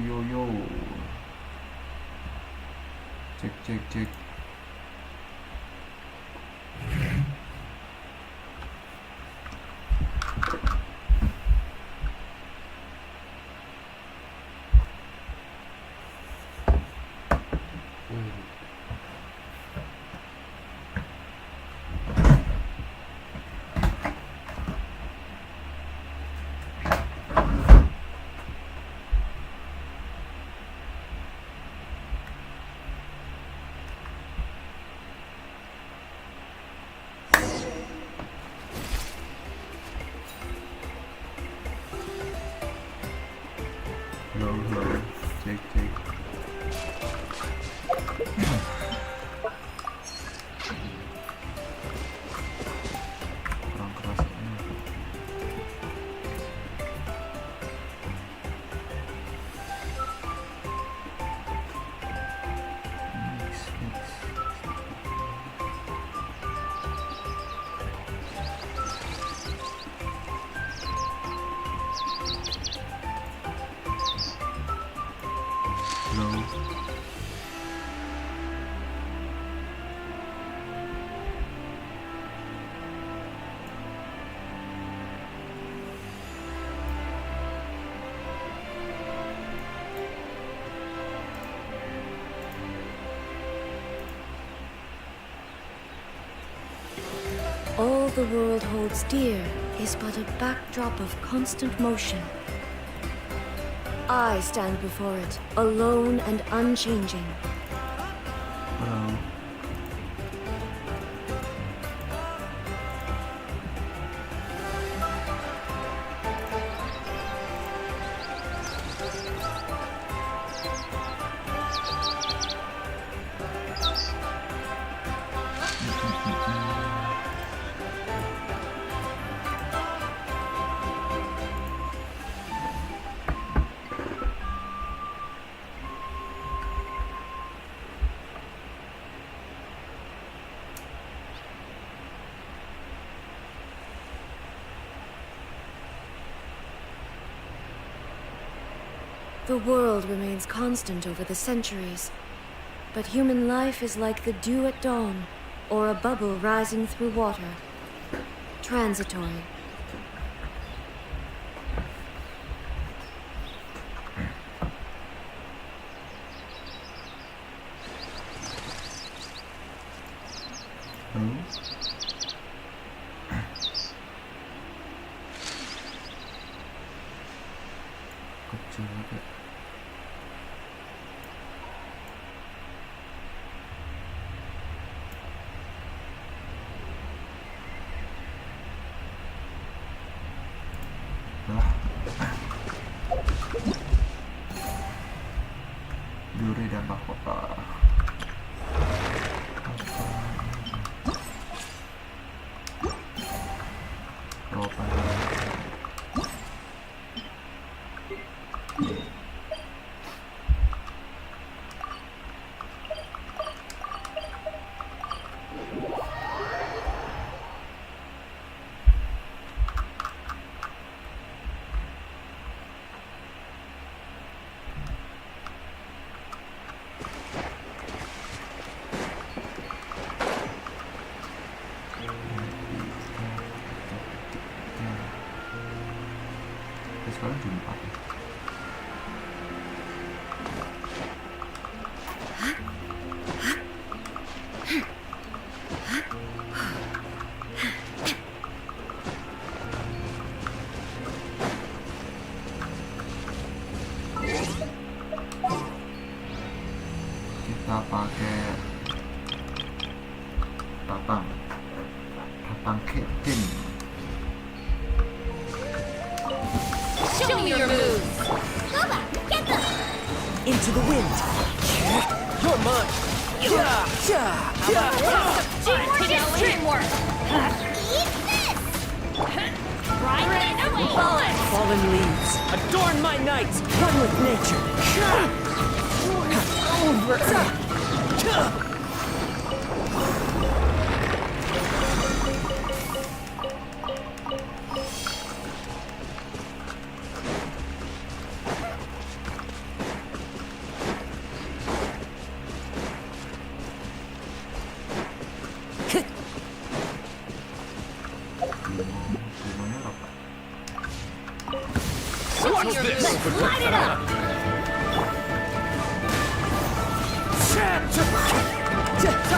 yo. Cek. Hello. Cek. Kurang keras ini. Mix. Hello. All the world holds dear is but a backdrop of constant motion. I stand before it, alone and unchanging. Hello. The world remains constant over the centuries, but human life is like the dew at dawn, or a bubble rising through water. Transitory. Hello. Kecil banget. Duri dan mahkota. Sekarang Jumat ya? Kita pakai tatang keting. Show me your moves! Lola, get them! Into the wind. You're mine. Teamwork! Eat this! Right away! Bullets! Fallen leaves. Adorn my night. One with nature. Over.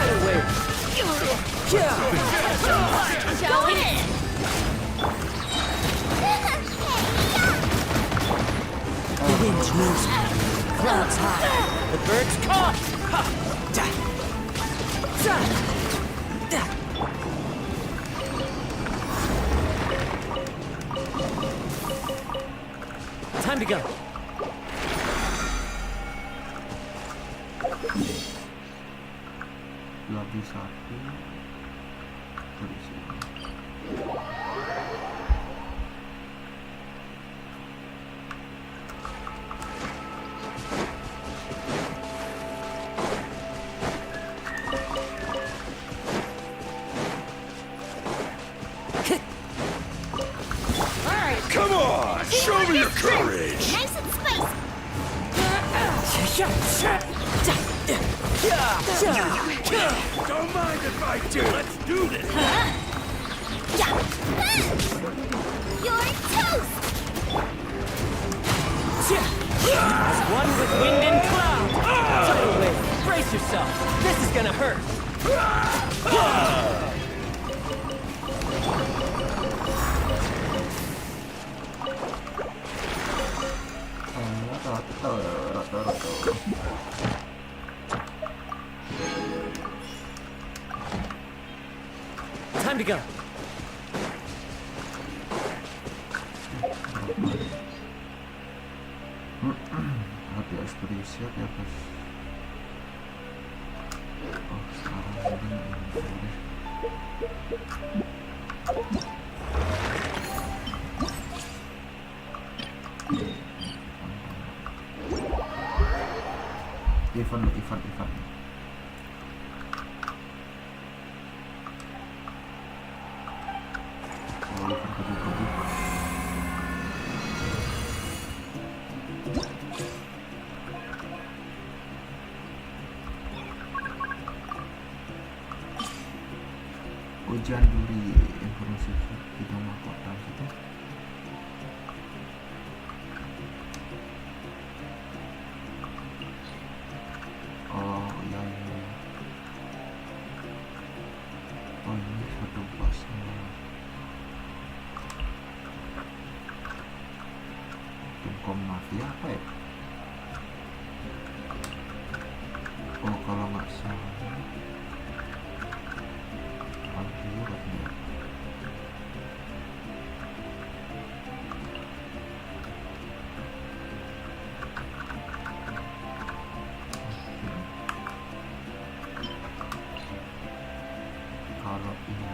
Tidal wave. Yeah. Go in! The wind moves. Clouds high. The birds caught. Ha. Da. Da. Da. Time to go. Lagi satu dari sini. Come on, show me your courage. Nice and spicy. Don't mind if I do. Let's do this. You're toast! As one with wind and cloud. Tidal wave. Brace yourself. This is gonna hurt. Time to go. Hati ekspedisi ya bos. Oh sekarang ini boleh. Event. Oh, event kebuka. Hujan duri informasi di rumah kota situ. Oh iya. Oh ini satu bosnya. Tungkom mafia apa ya? Oh kalau nggak salah. Kalau ini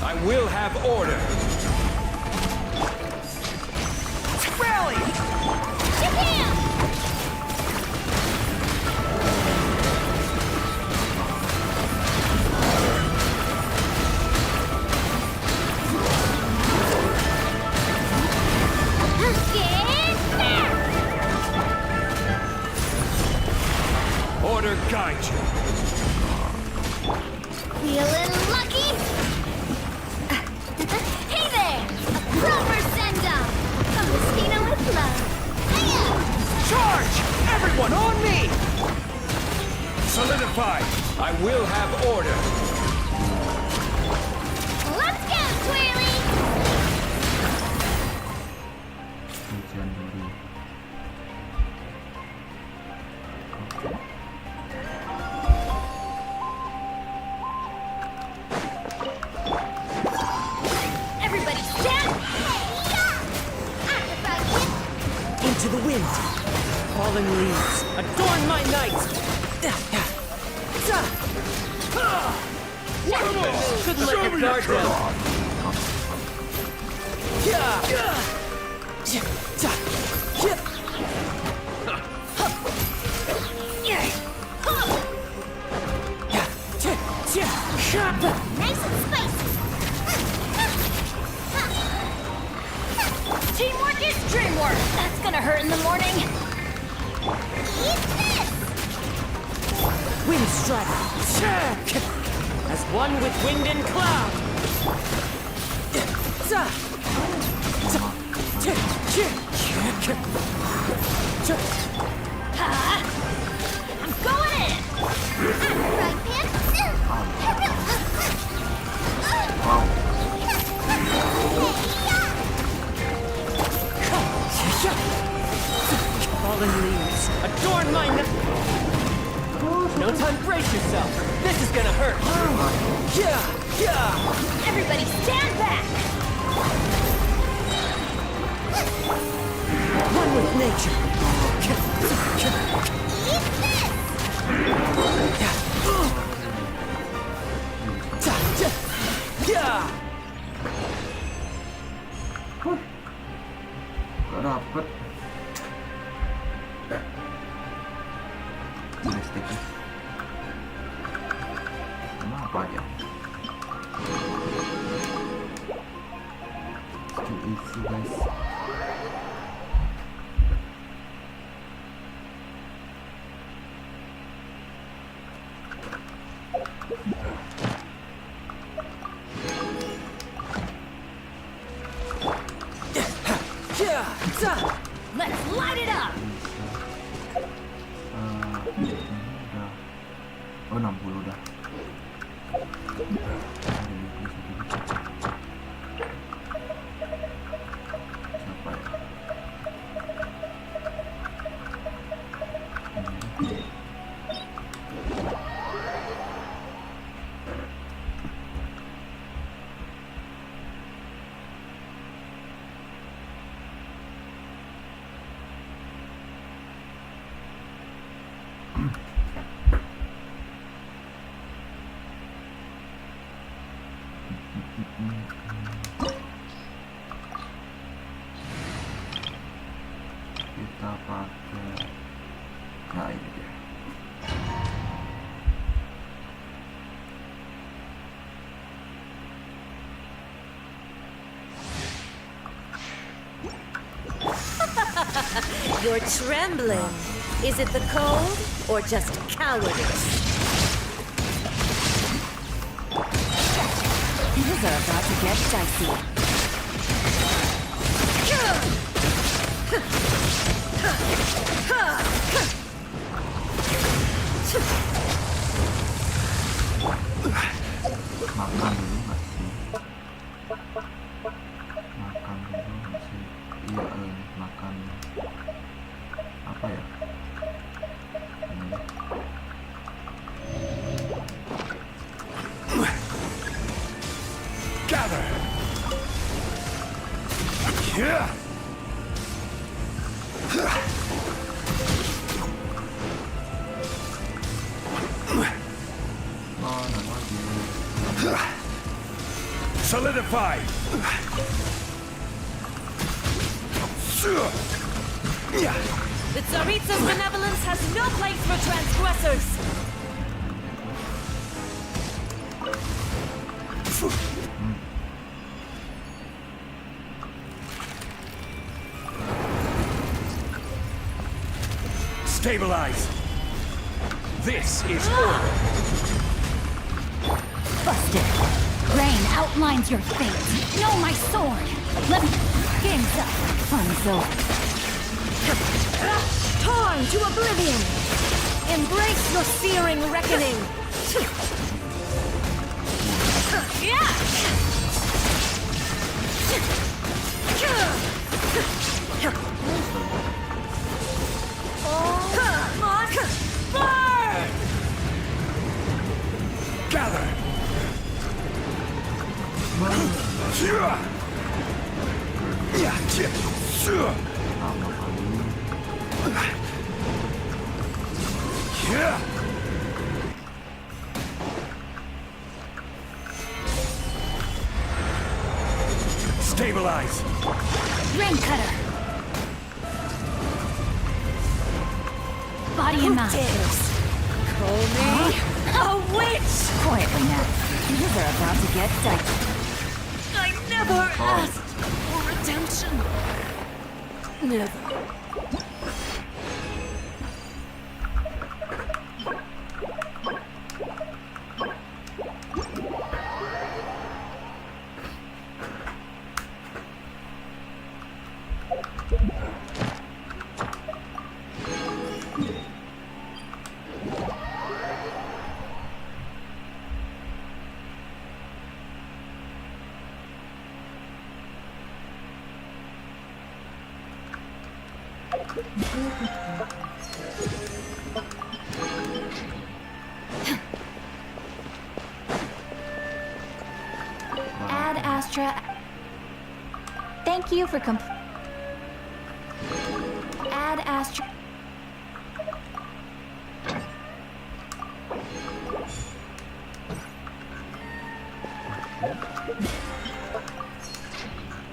I will have order. Rally! Japan! Order guide you. Feeling lucky? Hey there! A proper send-off! From Mosquito with love. Hiya! Charge! Everyone on me! Solidified. I will have order. Let's go, Twirly! hujan duri. Everybody stand! Hey-ya! Into the wind. Fallen leaves. Adorn my night. Couldn't let your guard down. Nice and spicy! Teamwork is Extreme work! That's gonna hurt in the morning! Eat this! Wind strike! As one with wind and cloud! I'm going in! Right, man? Fallen leaves, adorn my No time, brace yourself! This is gonna hurt! Everybody stand back! One with nature! Eat this! Gak dapet. Sticknya. Kenapa aja? Still easy guys. Let's light it up! Udah. Oh 60 udah. Siapa ya? Kita pakai, nah ini dia. You're trembling. Is it the cold or just cowardice? Things are about to get dicey. Makan dulu nggak sih? Makan dulu nggak sih? Iya, makan apa ya? Ini. Gather! Yeah! Oh, nggak lagi. Solidify! The Tsaritsa's benevolence has no place for transgressors. Stabilize! This is order! Busted. Rain outlines your fate. Know my sword. Let me... Game's up. Fun's over. Torn to oblivion. Embrace your searing reckoning. Gather! Stabilize! Rain cutter. Body and mind. Call me a witch. Quietly now. Things are about to get dicey. I never asked for redemption. Never. Ad Astra. Thank you for Ad Astra.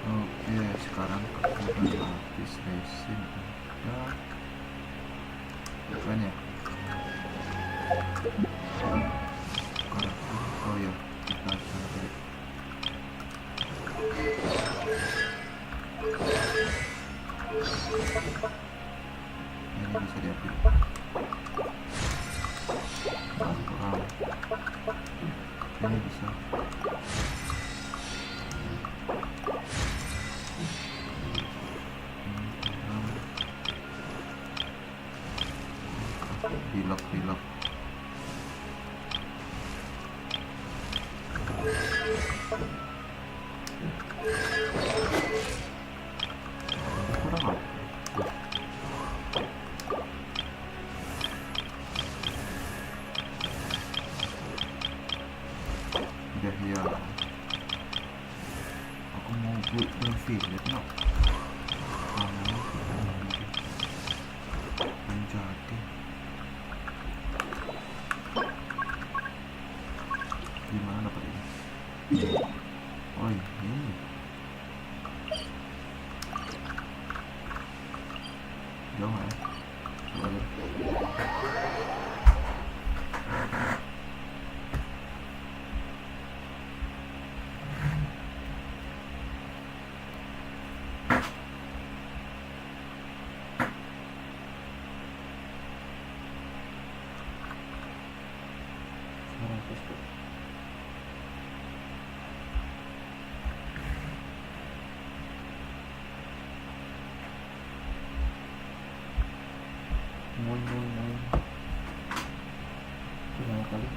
Oke, sekarang udah habis resin udah. Bukan ya? Oh ya, kita cari. Ini bisa diambil. Kurang. Ini bisa. Bilok. Kurang apa? Udah ya. Aku mau buat village no. Menjadi. Gimana dapat ini? Oh ini. Jauh ya? Coba lihat. Moin. Gimana kali?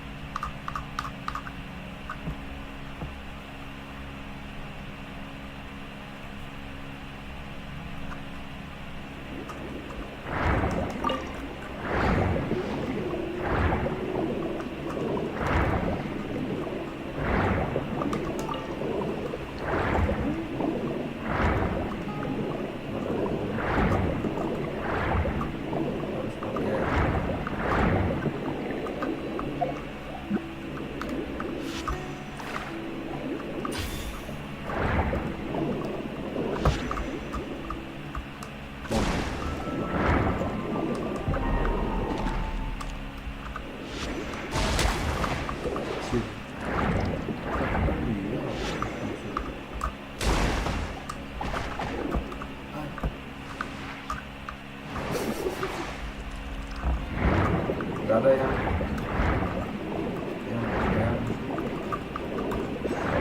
Gak ada yang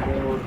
kabur.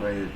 Wait.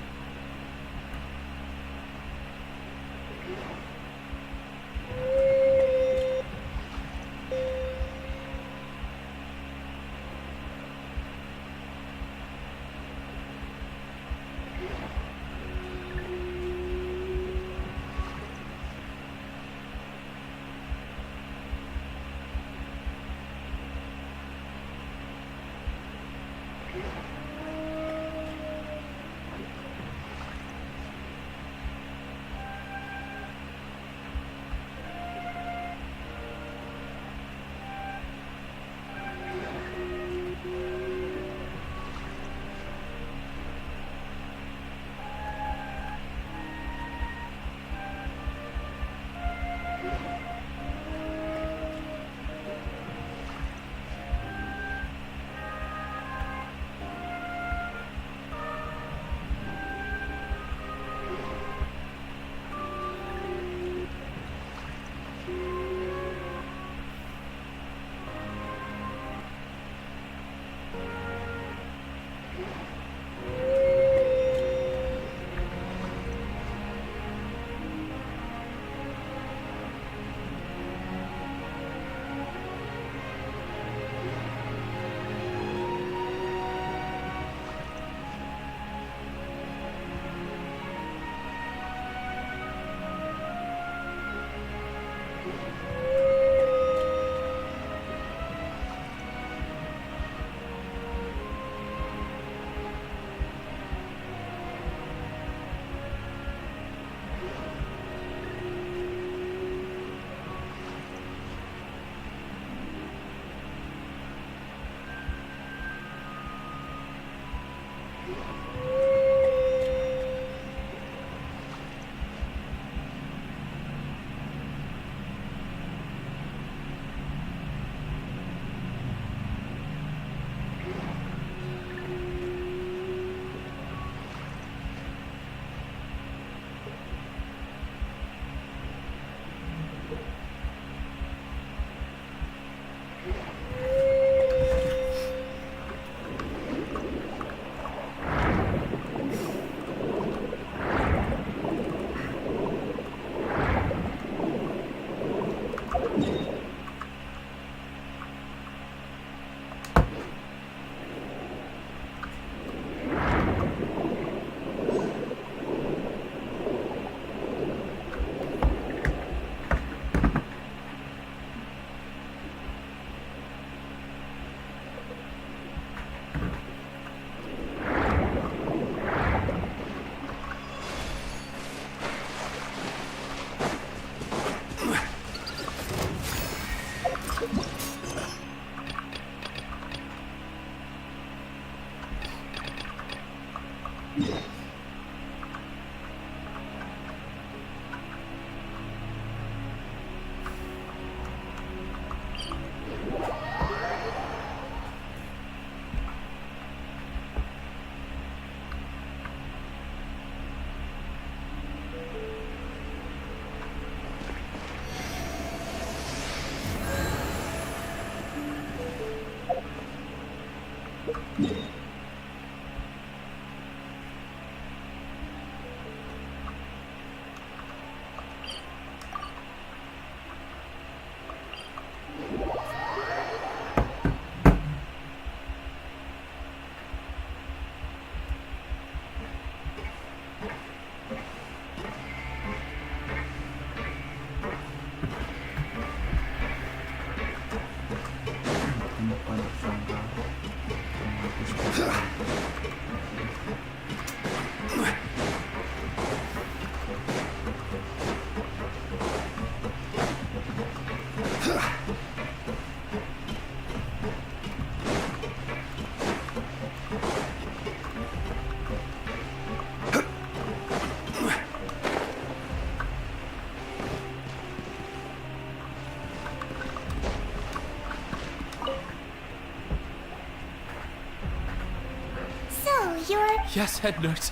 Yes, head nurse.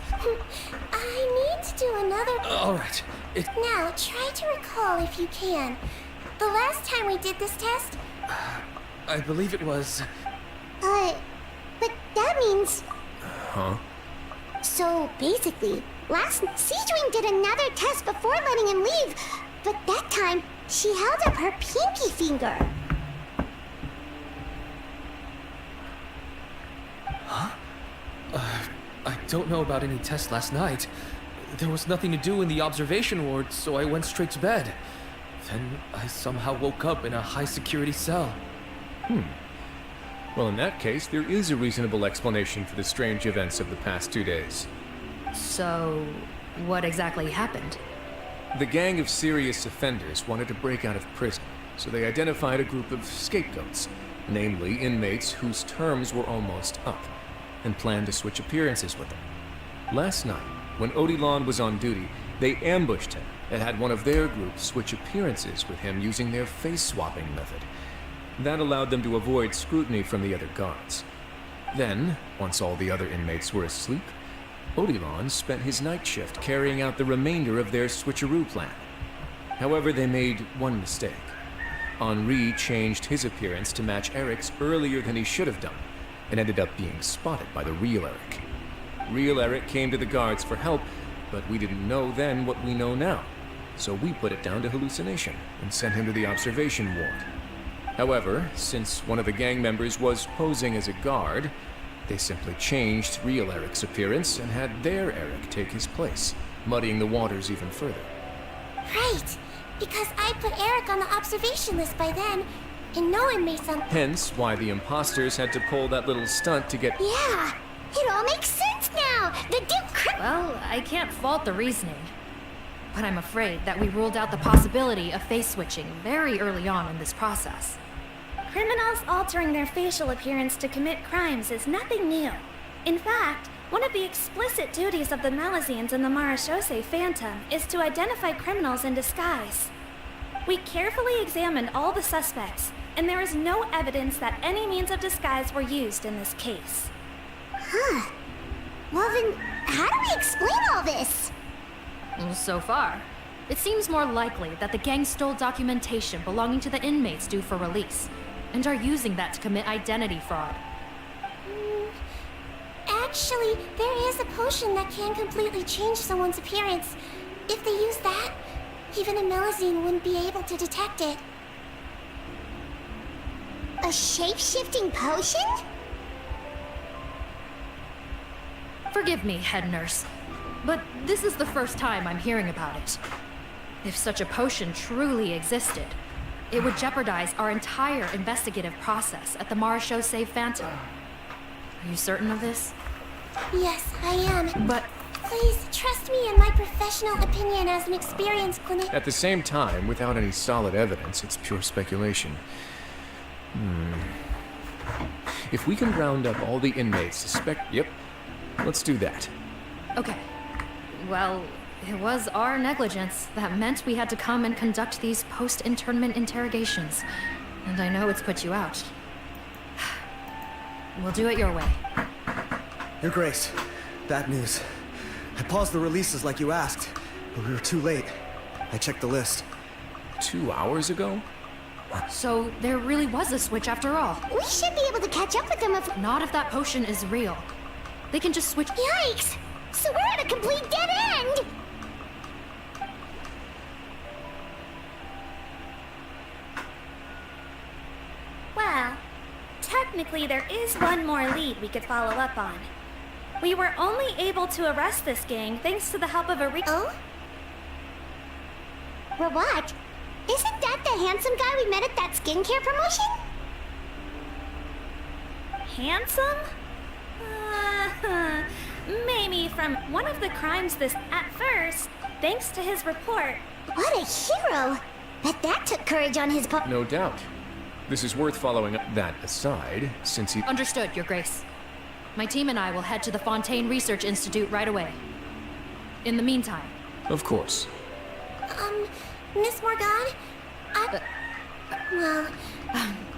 I need to do another... All right. Now, try to recall if you can. The last time we did this test... I believe it was... But that means... Huh? So basically, last Seedwing did another test before letting him leave, but that time she held up her pinky finger. I don't know about any test last night. There was nothing to do in the observation ward, so I went straight to bed. Then I somehow woke up in a high-security cell. Well, in that case, there is a reasonable explanation for the strange events of the past 2 days. So, what exactly happened? The gang of serious offenders wanted to break out of prison, so they identified a group of scapegoats, namely inmates whose terms were almost up, and planned to switch appearances with them. Last night, when Odilon was on duty, they ambushed him and had one of their group switch appearances with him using their face-swapping method. That allowed them to avoid scrutiny from the other guards. Then, once all the other inmates were asleep, Odilon spent his night shift carrying out the remainder of their switcheroo plan. However, they made one mistake. Henri changed his appearance to match Eric's earlier than he should have done, and ended up being spotted by the real Eric. Real Eric came to the guards for help, but we didn't know then what we know now. So we put it down to hallucination and sent him to the observation ward. However, since one of the gang members was posing as a guard, they simply changed real Eric's appearance and had their Eric take his place, muddying the waters even further. Right, because I put Eric on the observation list by then, and no one made some. Hence why the imposters had to pull that little stunt to get. Yeah, it all makes sense now. The Duke. Well, I can't fault the reasoning. But I'm afraid that we ruled out the possibility of face switching very early on in this process. Criminals altering their facial appearance to commit crimes is nothing new. In fact, one of the explicit duties of the Malazines in the Marechaussee Phantom is to identify criminals in disguise. We carefully examined all the suspects, and there is no evidence that any means of disguise were used in this case. Huh. Well then, how do we explain all this? So far, it seems more likely that the gang stole documentation belonging to the inmates due for release, and are using that to commit identity fraud. Actually, there is a potion that can completely change someone's appearance. If they use that, even a Malazine wouldn't be able to detect it. A shape-shifting potion? Forgive me, head nurse, but this is the first time I'm hearing about it. If such a potion truly existed, it would jeopardize our entire investigative process at the Marechaussee Phantom. Are you certain of this? Yes, I am. But Please trust me in my professional opinion as an experienced clinician. At the same time, without any solid evidence, it's pure speculation. If we can round up all the inmates suspect... Yep, let's do that. okay. Well, it was our negligence that meant we had to come and conduct these post-internment interrogations. And I know it's put you out. We'll do it your way. Your Grace, bad news. I paused the releases like you asked, but we were too late. I checked the list. 2 hours ago? So there really was a switch after all. We should be able to catch up with them if... Not if that potion is real. They can just switch... Yikes! So we're at a complete dead end! Well, technically there is one more lead we could follow up on. We were only able to arrest this gang thanks to the help of a Oh? Rawat? Isn't that the handsome guy we met at that skincare promotion? Handsome? Maybe from one of the crimes this at first, thanks to his report. What a hero! Bet that took courage on his part. No doubt. This is worth following up. That aside, since he... Understood, Your Grace. My team and I will head to the Fontaine Research Institute right away. In the meantime... Of course. Miss Morgan? Well,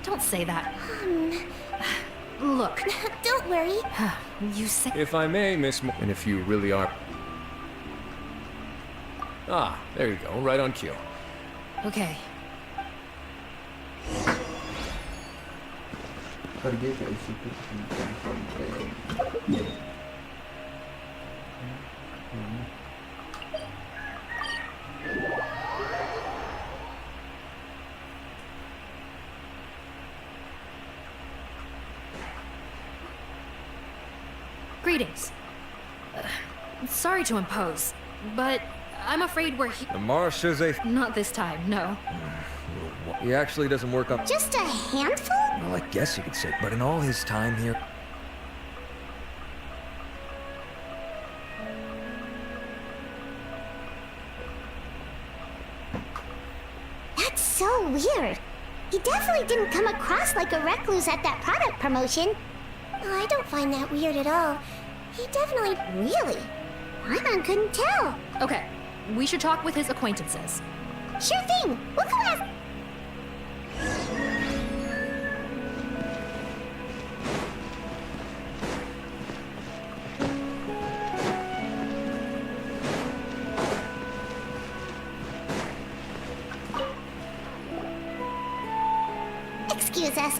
Don't say that. Look, don't worry. you said... If I may, Miss Mo... And if you really are... Ah, there you go, right on cue. Okay. Pergi ke situ. Greetings. Sorry to impose, but I'm afraid we're The marechaussee. not this time, no. He actually doesn't work up. Just a handful? Well, I guess you could say, but in all his time here. That's so weird. He definitely didn't come across like a recluse at that product promotion. I don't find that weird at all. He definitely... Really? Paimon couldn't tell. Okay, we should talk with his acquaintances. Sure thing. We'll go ask... Excuse us,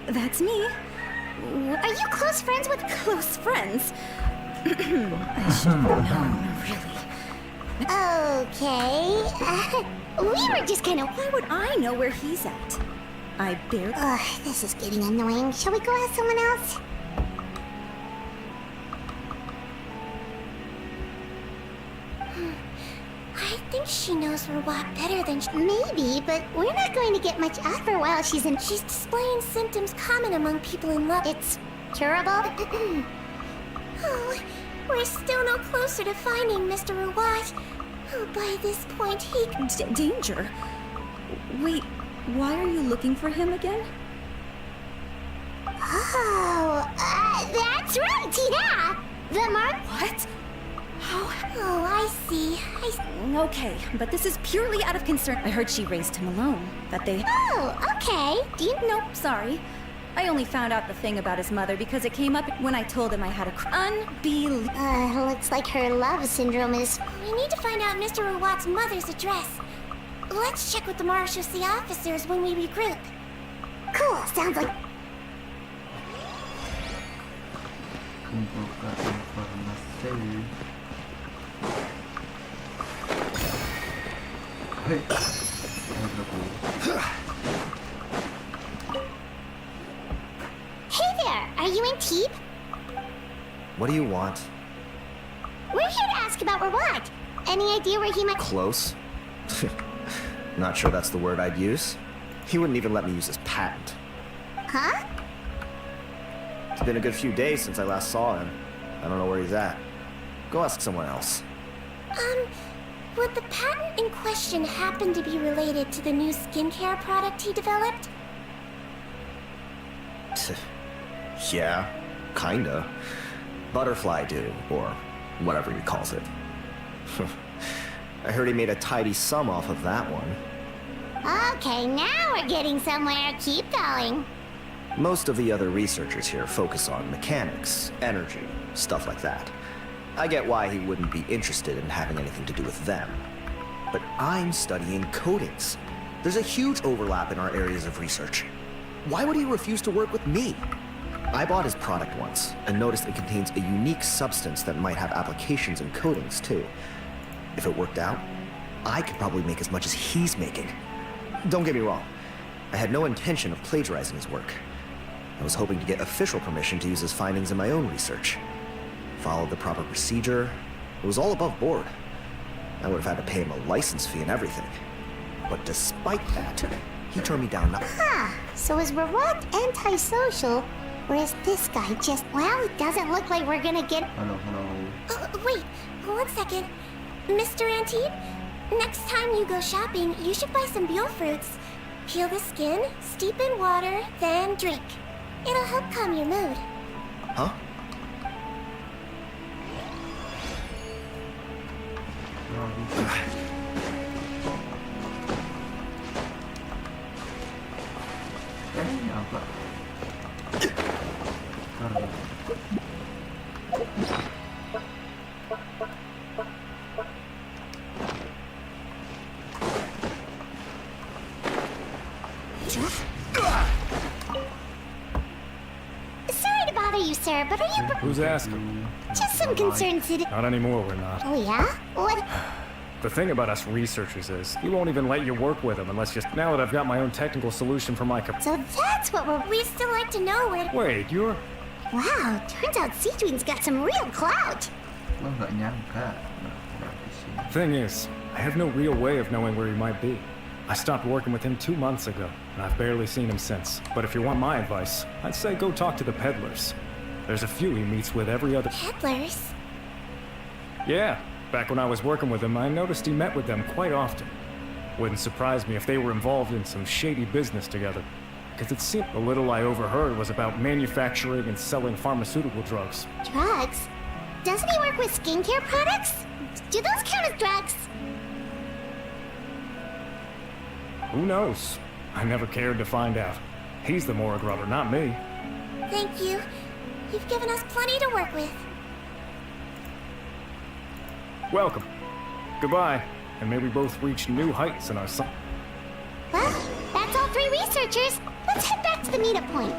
That's me. are you close friends with... Close friends. I should have known, really. Okay. We were just kind of... Why would I know where he's at? I barely... Ugh, this is getting annoying. Shall we go ask someone else? I think she knows Rawat better than maybe, but we're not going to get much out of her while she's in... She's displaying symptoms common among people in love. It's curable? Oh, we're still no closer to finding Mr. Rawat. Oh, by this point, he... Danger? Wait, why are you looking for him again? Oh, that's right, yeah! The mark... What? How? Oh, I see. Okay, but this is purely out of concern. I heard she raised him alone. That they... Oh, okay. Do you... Nope, sorry. I only found out the thing about his mother because it came up when I told him I had a unbelievable... Looks like her love syndrome is... We need to find out Mr. Rawat's mother's address. Let's check with the marechaussee officers when we regroup. Cool, sounds like... Membuka informasi. Hei, Hey there, are you in Teep? What do you want? We're here to ask about Rawat. Any idea where he might... Close? Not sure that's the word I'd use. He wouldn't even let me use his patent. Huh? It's been a good few days since I last saw him. I don't know where he's at. Go ask someone else. Would the patent in question happen to be related to the new skincare product he developed? Yeah, kinda. Butterfly dew, or whatever he calls it. I heard he made a tidy sum off of that one. Okay, now we're getting somewhere. Keep going. Most of the other researchers here focus on mechanics, energy, stuff like that. I get why he wouldn't be interested in having anything to do with them. But I'm studying coatings. There's a huge overlap in our areas of research. Why would he refuse to work with me? I bought his product once and noticed it contains a unique substance that might have applications in coatings too. If it worked out, I could probably make as much as he's making. Don't get me wrong, I had no intention of plagiarizing his work. I was hoping to get official permission to use his findings in my own research. Followed the proper procedure. It was all above board. I would have had to pay him a license fee and everything. But despite that, he turned me down. Huh, so is Rawat antisocial, whereas this guy just... Well, it doesn't look like we're gonna get... Halo. Wait, 1 second. Mr. Antib, next time you go shopping, you should buy some Bule fruits. Peel the skin, steep in water, then drink. It'll help calm your mood. Huh? Kayaknya apa? Karena Sorry to bother you, sir, but are you... Who's asking? Just some concerned citizen... Not anymore, we're not. Oh, yeah? What? The thing about us researchers is, you won't even let you work with them unless just... Now that I've got my own technical solution for my... So that's what we're... We'd still like to know where... Wait, you're... Wow, turns out Sejuin's got some real clout. Gua nggak nyangka di sini. Thing is, I have no real way of knowing where he might be. I stopped working with him 2 months ago, and I've barely seen him since. But if you want my advice, I'd say go talk to the peddlers. There's a few he meets with every other... Peddlers? Yeah, back when I was working with him, I noticed he met with them quite often. Wouldn't surprise me if they were involved in some shady business together. Because it seemed the little I overheard was about manufacturing and selling pharmaceutical drugs. Drugs? Doesn't he work with skincare products? Do those count as drugs? Who knows? I never cared to find out. He's the Morag rubber, not me. Thank you. You've given us plenty to work with. Welcome. Goodbye. And may we both reach new heights in our son. Well, that's all 3 researchers. Let's head back to the meetup point.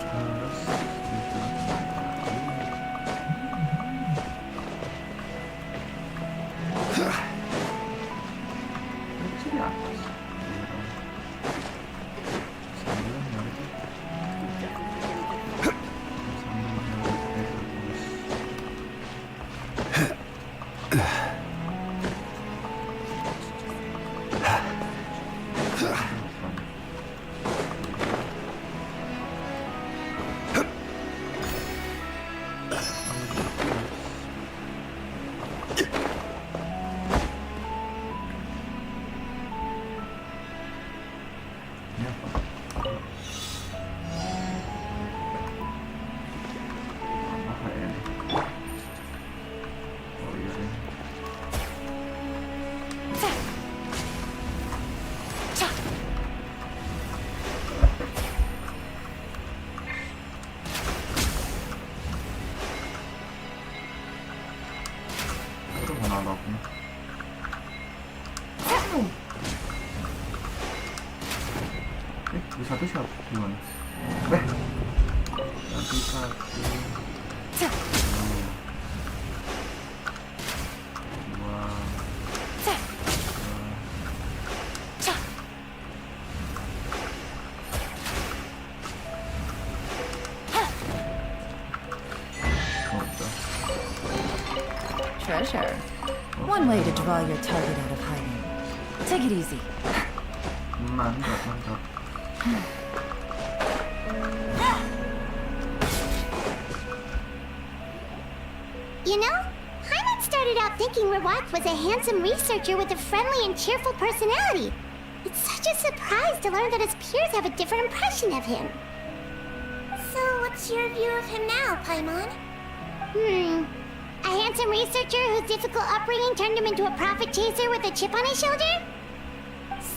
Satu siapa? Gimana? Nanti satu. Treasure. One way to draw your target out of hiding. Take it easy. Mantap, mantap. You know, Hyman started out thinking Rawat was a handsome researcher with a friendly and cheerful personality. It's such a surprise to learn that his peers have a different impression of him. So, what's your view of him now, Paimon? A handsome researcher whose difficult upbringing turned him into a profit chaser with a chip on his shoulder?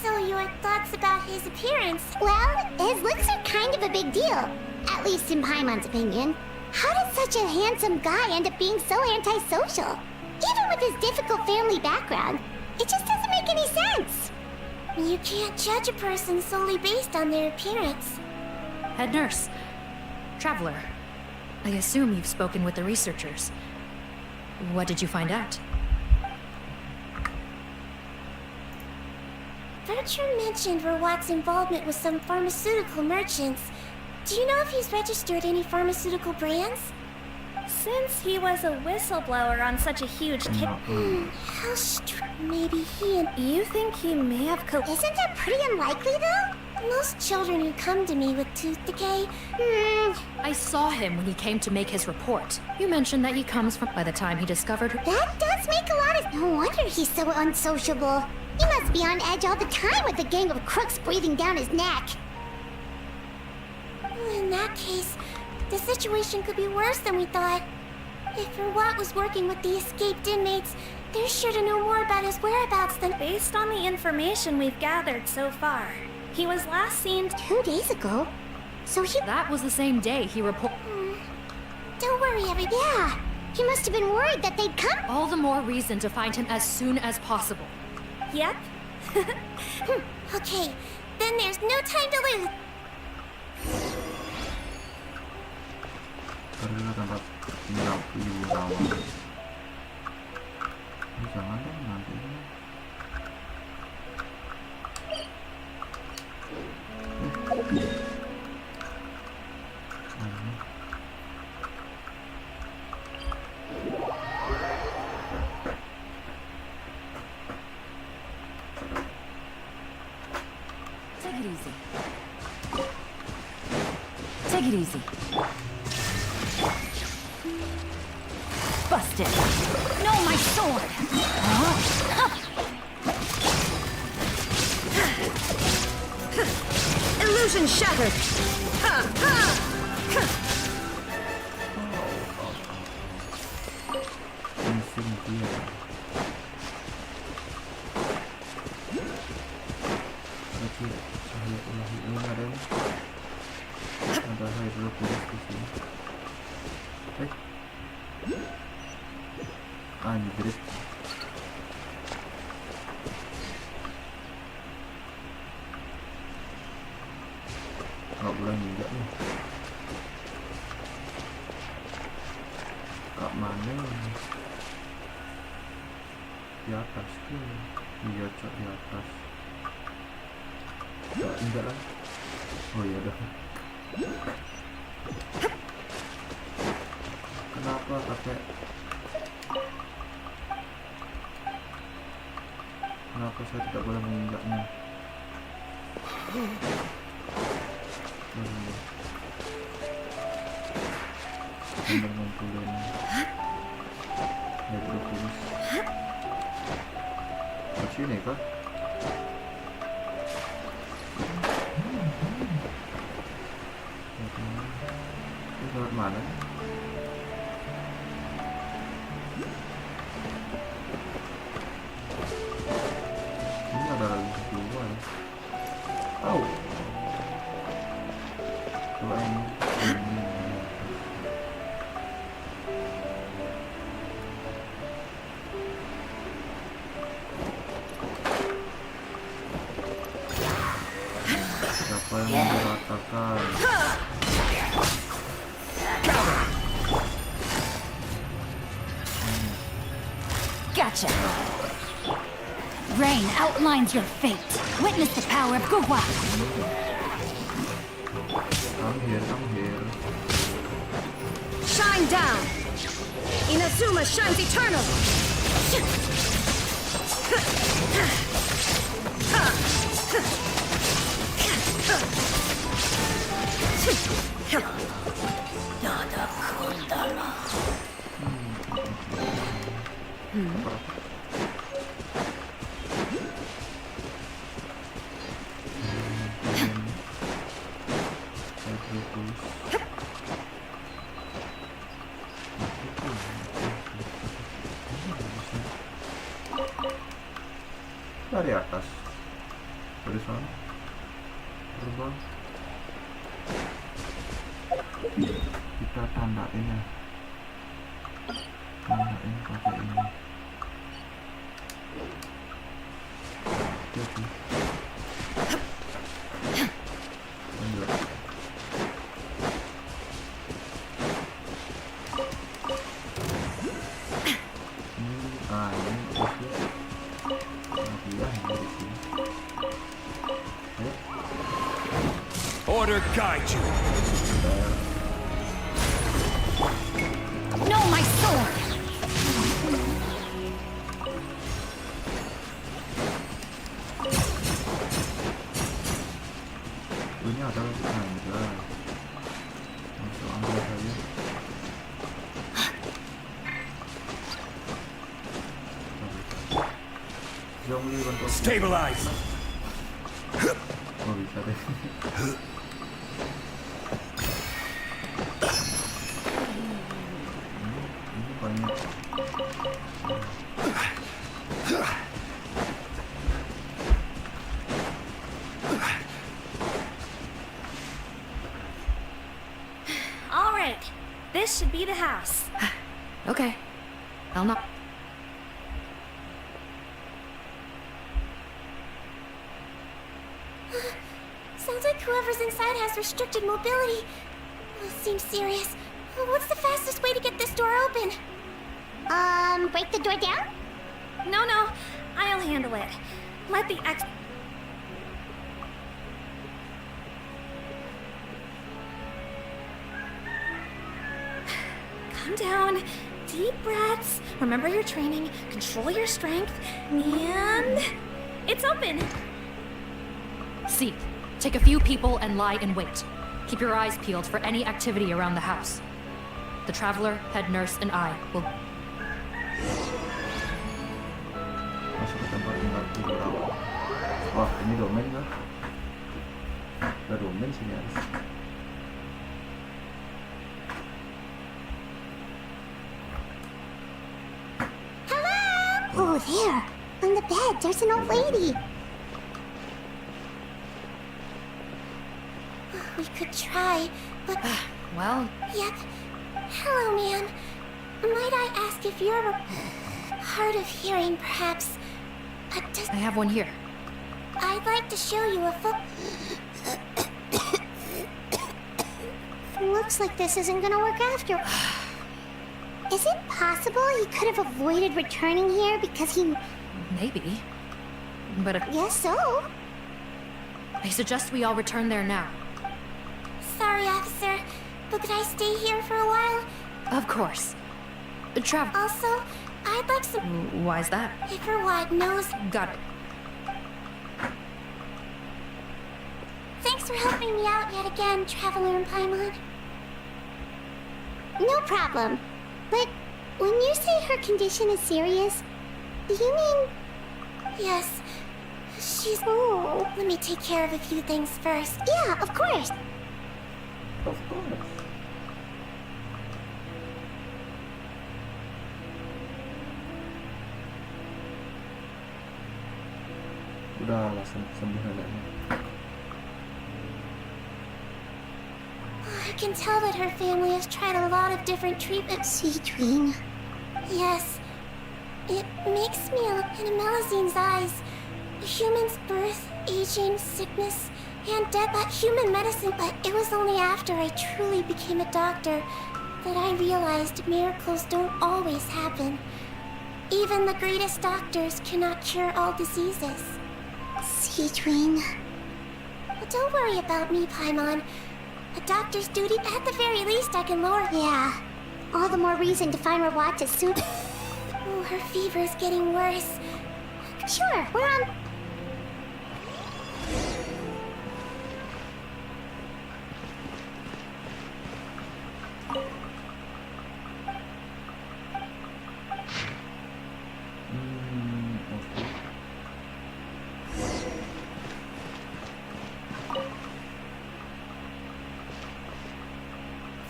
So your thoughts about his appearance? Well, his looks are kind of a big deal. At least in Paimon's opinion. How did such a handsome guy end up being so antisocial? Even with his difficult family background, it just doesn't make any sense. You can't judge a person solely based on their appearance. Head nurse. Traveler. I assume you've spoken with the researchers. What did you find out? Bertram mentioned Rawat's involvement with some pharmaceutical merchants. Do you know if he's registered any pharmaceutical brands? Since he was a whistleblower on such a huge How maybe he and... You think he may have Isn't that pretty unlikely, though? Most children who come to me with tooth decay... I saw him when he came to make his report. You mentioned that he comes from by the time he discovered... That does make a lot of... No wonder he's so unsociable. He must be on edge all the time with a gang of crooks breathing down his neck. In that case, the situation could be worse than we thought. If Rawat was working with the escaped inmates, they're sure to know more about his whereabouts than... Based on the information we've gathered so far, he was last seen 2 days ago. So he... That was the same day he reported... Don't worry, everybody. Yeah, he must have been worried that they'd come. All the more reason to find him as soon as possible. Yep. Okay, then there's no time to lose. Karena tempat tinggal ibu rawan. Jangan dong nanti. it easy. Take it easy. Busted. No, my sword! Illusion shattered! Ha! Ha! Missing dia. Oke, cahaya ilahi ini ada nih. Ada hidropolis di sini. Anjrit. Nggak boleh nginjak nih. Kak mana? Di atas tuh. Iya, cok, di atas. Nggak injak lah. Oh iya dah. Kenapa pakai? Kenapa saya tidak boleh menginjaknya? Sambil ngumpulin hidropolis. Ke sini kah? Ini lewat mana? Ini ada lagi dua ya. Oh. Coba ini. Siapa yang memberontakkan? Gotcha! Rain outlines your fate. Witness the power of Bosqq. I'm here. Shine down! Inazuma shines eternal! Dari atas, dari sana, terbang. Kita tandain ya, tandain pakai ini. Jadi, lanjut. Ini Order guide you. No, my sword! Ini adalah tangga. Masuk ambil saja. Zhongli untuk Stabilize. Oh bisa deh. Ini banyak. All right, this should be the house. Okay. I'll not. Sounds like whoever's inside has restricted mobility. Seems serious. What's the fastest way to get this door open? Break the door down? No, I'll handle it. Let the ex. Calm down. Deep breaths. Remember your training. Control your strength. And. It's open! Seek, Take a few people and lie in wait. Keep your eyes peeled for any activity around the house. The Traveler, Head Nurse, and I will... Masuk ke tempat tinggal Doloe. Wah, ini domain kah? Ada domain sini harus. Oh, there! On the bed, there's an old lady! We could try, but... Well... Yep. Hello, ma'am. Might I ask if you're hard of hearing, perhaps? I have one here. I'd like to show you a Looks like this isn't gonna work after... Is it possible he could have avoided returning here because he... Maybe. But if... Guess so. I suggest we all return there now. Sorry, officer, but could I stay here for a while? Of course. Also, I'd like some... Why's that? If her wide nose... Got it. Thanks for helping me out yet again, Traveler and Paimon. No problem. But when you say her condition is serious, do you mean... Yes. She's... Oh, let me take care of a few things first. Yeah, of course. Of course. Udahlah sembuh neneknya. I can tell that her family has tried a lot of different treatments. Citrine. Yes. It makes me look in a Melusine's eyes. A human's birth, aging, sickness, and death, but human medicine. But it was only after I truly became a doctor that I realized miracles don't always happen. Even the greatest doctors cannot cure all diseases. Citrine. Don't worry about me, Paimon. A doctor's duty, at the very least, I can lower... Yeah. All the more reason to find Rawat to suit... Oh, her fever is getting worse. Sure, we're on...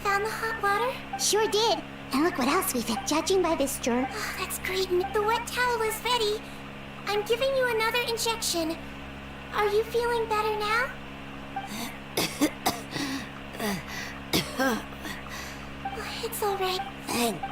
Found the hot water? Sure did. And look what else we found. Judging by this journal... Oh, that's great. The wet towel is ready. I'm giving you another injection. Are you feeling better now? It's all right. Thanks.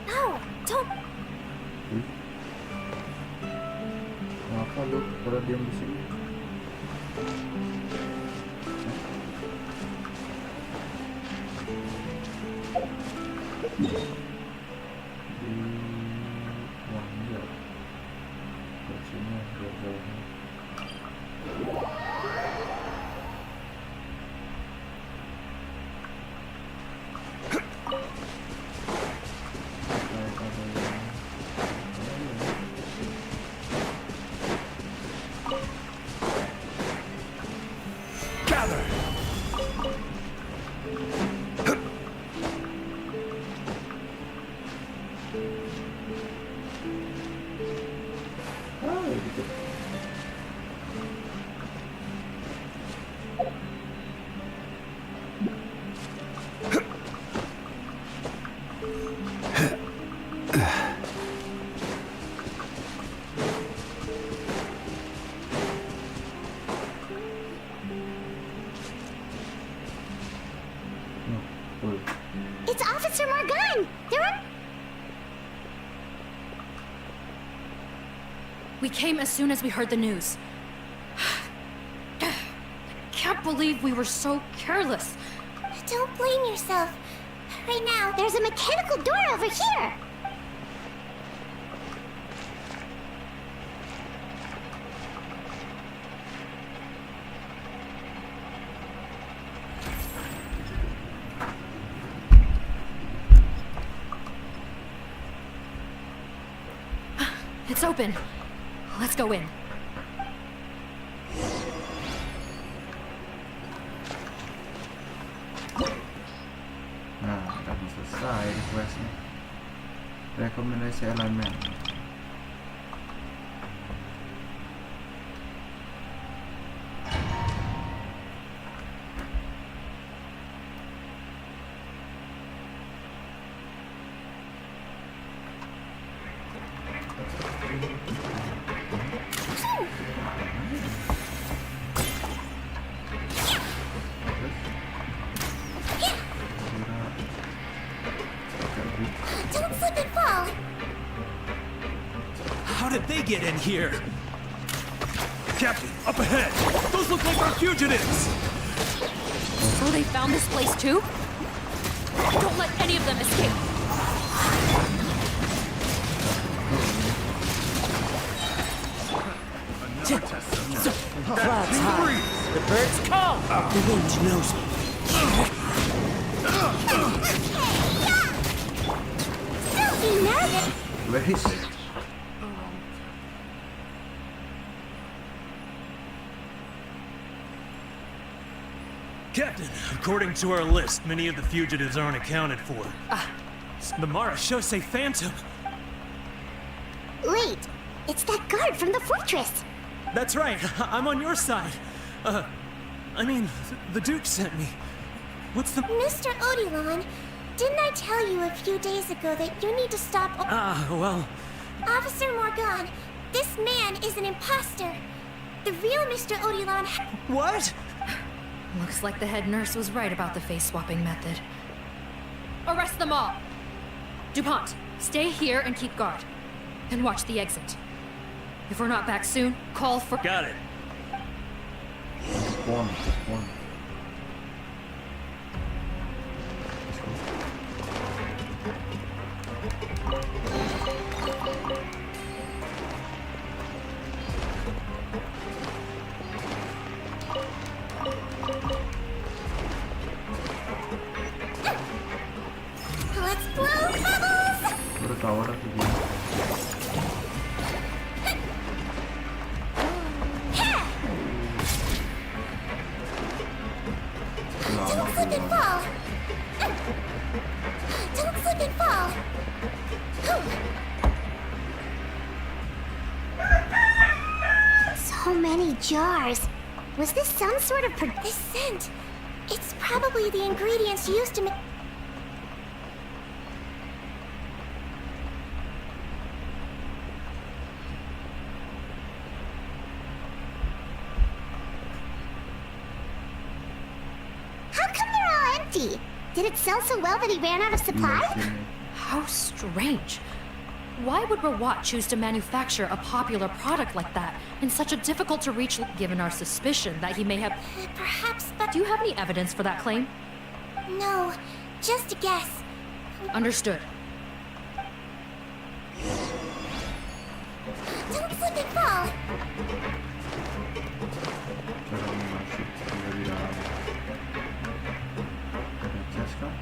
No, don't. Kenapa lu pada diam di sini? Wangi ya. Bersihnya jauh-jauhnya. Gather! Gitu. It's Officer Morgan! There are... We came as soon as we heard the news. I can't believe we were so careless. Don't blame yourself. Right now, there's a mechanical door over here! It's open. Let's go in. Nah, udah selesai questnya. Rekomendasi elemen. Don't slip and fall! How did they get in here? Captain, up ahead! Those look like our fugitives! So they found this place too? Don't let any of them escape! Clouds high. The birds call. The wind knows me. Don't be nervous! Where is it? Captain, according to our list, many of the fugitives aren't accounted for. The Marashose Phantom. Wait, it's that guard from the fortress! That's right, I'm on your side. I mean, the Duke sent me. What's the... Mr. Odilon, didn't I tell you a few days ago that you need to stop... well... Officer Morgan, this man is an imposter. The real Mr. Odilon... What? Looks like the head nurse was right about the face-swapping method. Arrest them all! DuPont, stay here and keep guard. And watch the exit. If we're not back soon, call for... Got it. One. Let's blow bubbles! Baru tahu dah tu dia. Don't slip and fall! Don't slip and fall! So many jars. Was this some sort of this scent? It's probably the ingredients used to make... How come they're all empty? Did it sell so well that he ran out of supply? How strange. Why would Rawat choose to manufacture a popular product like that in such a difficult-to-reach, given our suspicion that he may have... Perhaps, but... Do you have any evidence for that claim? No, just a guess. Understood. Don't slip and fall! Cara masuk dari dalam. Ada chest kah?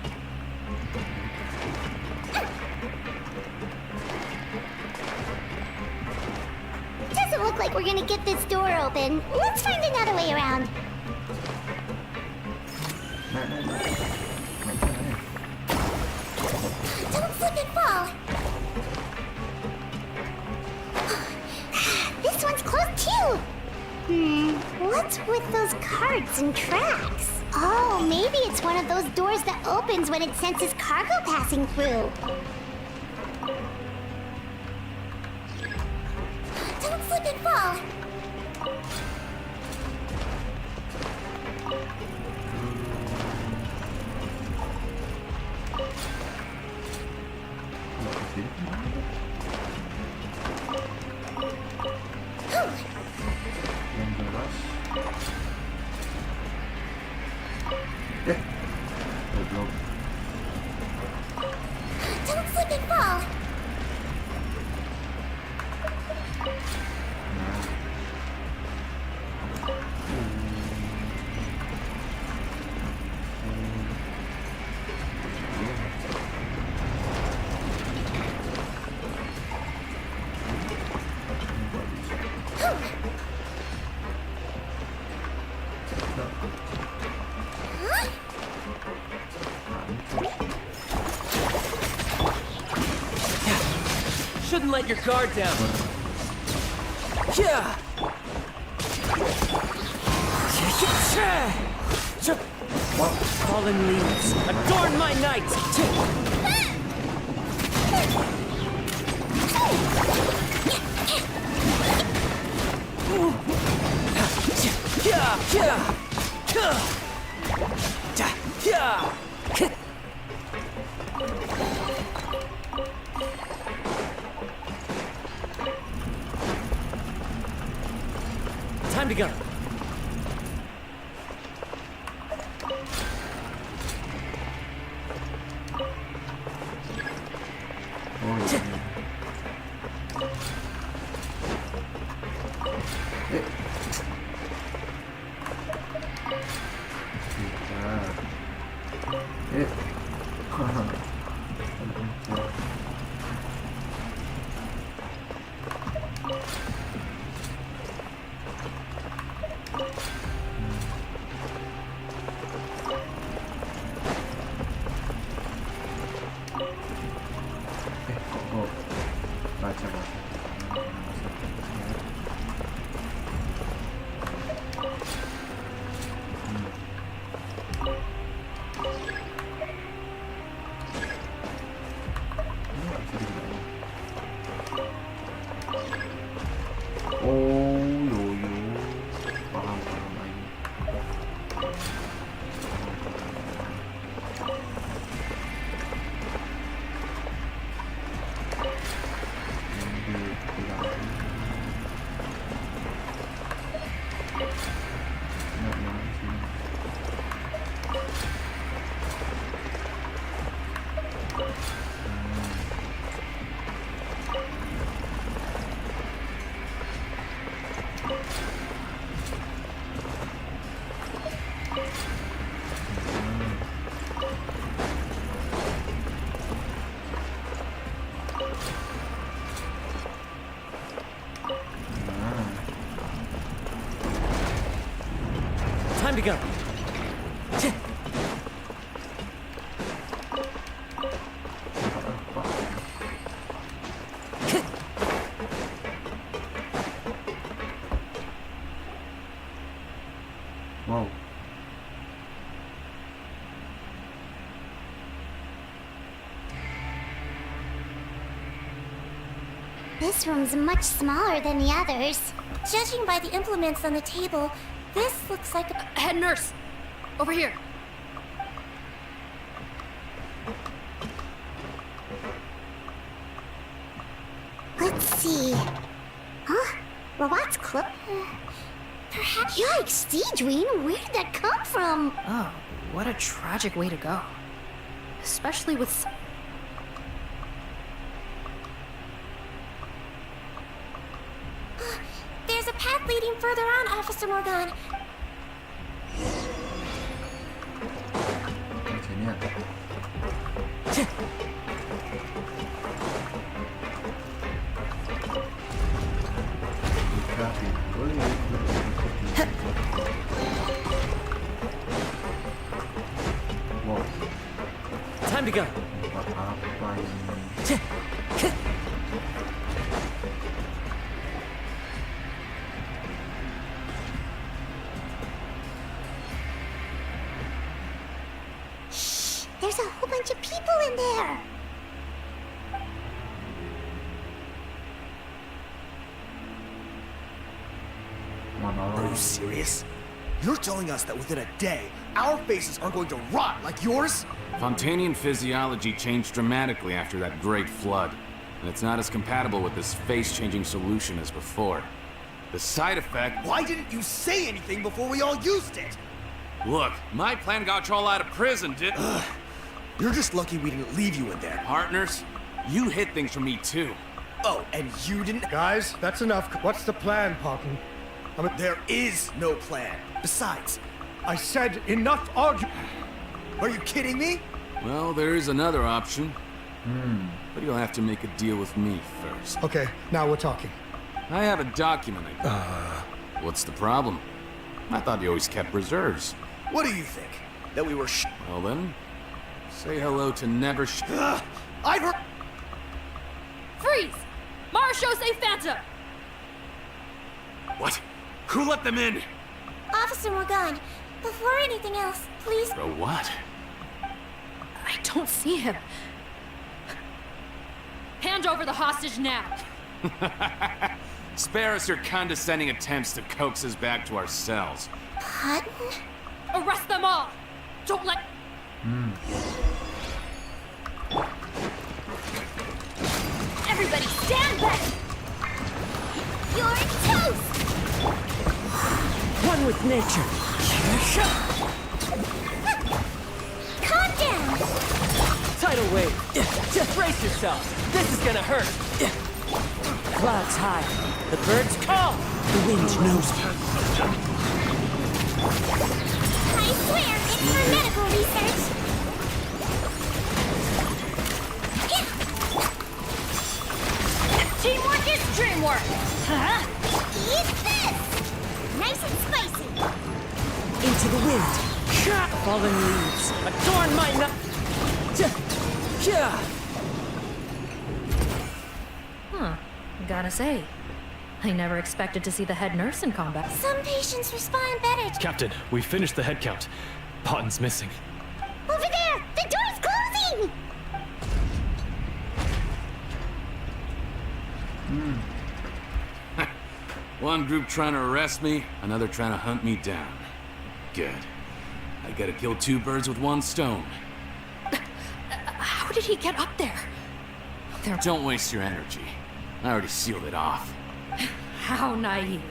Doesn't look like we're gonna get this door open. Let's find another way around. Naik. Don't slip and fall! This one's closed too! What's with those carts and tracks? Oh, maybe it's one of those doors that opens when it senses cargo passing through. Don't slip and fall! Yang jelas. Goblok. Don't slip and fall! wouldn't let your guard down. Yeah. Fallen leaves, adorn my night. Time to go. Time to go. Wow. This room's much smaller than the others. Judging by the implements on the table, this looks like a... Head nurse! Over here. Let's see. Huh? Robot's club? Perhaps... Yikes, Deedween, where did that come from? Oh, what a tragic way to go. Especially with... There's a path leading further on, Officer Morgan. Time to go. Shh! There's a whole bunch of people in there. Are you serious? You're telling us that within a day, our faces are going to rot like yours? Fontanian physiology changed dramatically after that great flood, and it's not as compatible with this face-changing solution as before. The side effect... Why didn't you say anything before we all used it? Look, my plan got you all out of prison, You're just lucky we didn't leave you in there. Partners, you hid things from me too. Oh, and you didn't... Guys, that's enough. What's the plan, Parton? There is no plan. Besides, I said enough argue... Are you kidding me? Well, there is another option. But you'll have to make a deal with me first. Okay, now we're talking. I have a document What's the problem? I thought you always kept reserves. What do you think? That we were Well then, say hello to never I'd... Freeze! Marechaussee Phantom! What? Who let them in? Officer Morgan, before anything else, please... For what? I don't see him. Hand over the hostage now. Spare us your condescending attempts to coax us back to our cells. Hutton? Arrest them all! Don't let... Everybody stand back! You're toast! One with nature. Calm down! Tidal wave. Just brace yourself. This is gonna hurt. Clouds high. The birds call. The wind knows me. I swear, it's for medical research. Teamwork is dreamwork! Huh? Eat this! Nice and spicy. Into the wind. Fallen leaves. Adorn my nut. Gotta say, I never expected to see the head nurse in combat. Some patients respond better to... Captain, we finished the head count. Potten's missing. Over there! The door's closing! One group trying to arrest me, another trying to hunt me down. Good. I gotta kill two birds with one stone. How did he get up there? Don't waste your energy. I already sealed it off. How naive.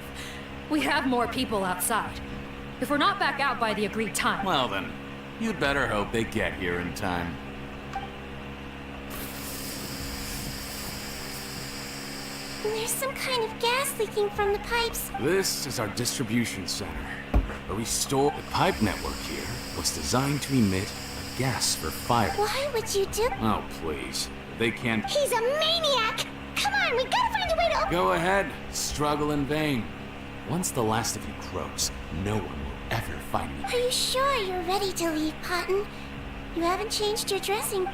We have more people outside. If we're not back out by the agreed time... Well then, you'd better hope they get here in time. There's some kind of gas leaking from the pipes. This is our distribution center, where we store the pipe network here was designed to emit a gas for fire. Why would you do... Oh, please. They can't... He's a maniac! Come on, we gotta find a way to... Go ahead. Struggle in vain. Once the last of you croaks, no one will ever find me. Are you sure you're ready to leave, Potton? You haven't changed your dressing.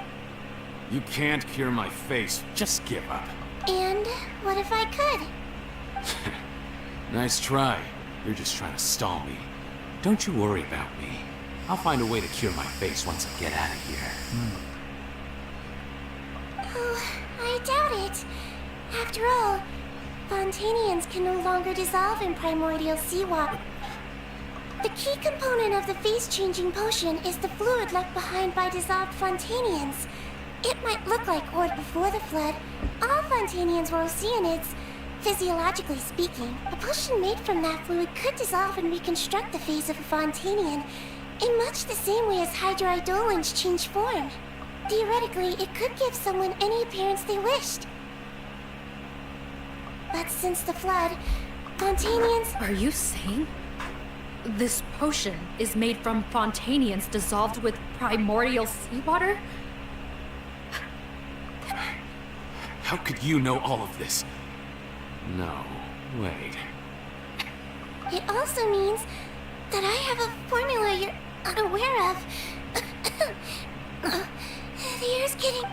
You can't cure my face. Just give up. And what if I could? Nice try. You're just trying to stall me. Don't you worry about me. I'll find a way to cure my face once I get out of here. Oh, I doubt it. After all, Fontanians can no longer dissolve in primordial seawater. The key component of the face-changing potion is the fluid left behind by dissolved Fontanians. It might look like ore before the flood. All Fontanians were oceanids, physiologically speaking. A potion made from that fluid could dissolve and reconstruct the face of a Fontanian in much the same way as hydroidolins change form. Theoretically, it could give someone any appearance they wished. But since the flood, Fontanians... Are you saying this potion is made from Fontanians dissolved with primordial seawater? How could you know all of this? No, wait. It also means that I have a formula you're unaware of. The air's getting...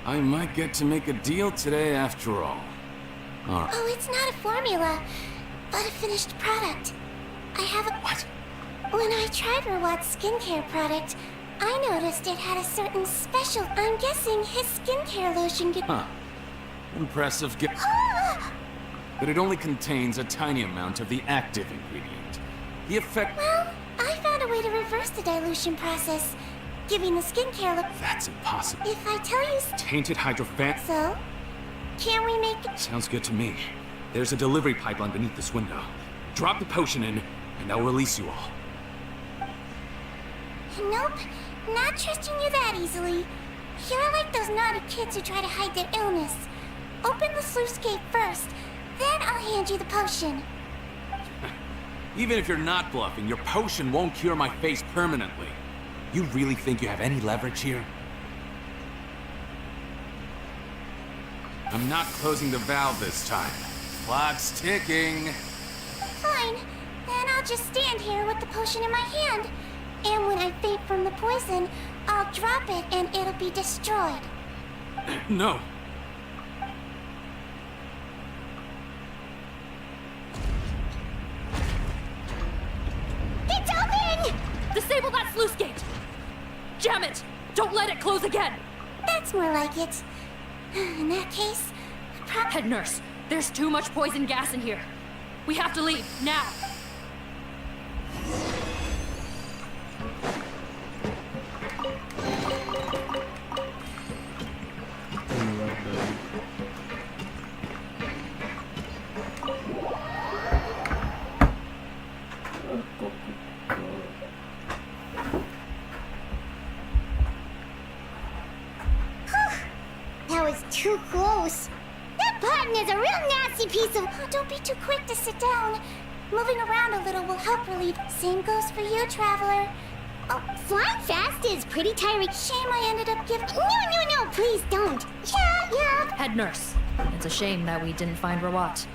I might get to make a deal today after all. All right. Oh, it's not a formula, but a finished product. I have a... What? When I tried Rawat's skincare product, I noticed it had a certain special... I'm guessing his skincare lotion could... Huh. Impressive But it only contains a tiny amount of the active ingredient. The effect... Well, I found a way to reverse the dilution process, giving the skincare look... That's impossible. If I tell you... Tainted hydrophan... So? Can we make... Sounds good to me. There's a delivery pipeline beneath this window. Drop the potion in, and I'll release you all. Nope, not trusting you that easily. You're like those naughty kids who try to hide their illness. Open the sluice gate first, then I'll hand you the potion. Even if you're not bluffing, your potion won't cure my face permanently. You really think you have any leverage here? I'm not closing the valve this time. Clock's ticking. Fine, then I'll just stand here with the potion in my hand. And when I faint from the poison, I'll drop it and it'll be destroyed. No. It's open! Disable that sluice gate! Jam it! Don't let it close again! That's more like it. In that case, Head nurse, there's too much poison gas in here. We have to leave, now! That was too close. That button is a real nasty piece of... Oh, don't be too quick to sit down. Moving around a little will help relieve. Same goes for you, Traveler. Oh, flying fast is pretty tiring. Shame I ended up giving... No, please don't. Yeah. Head nurse, it's a shame that we didn't find Rawat.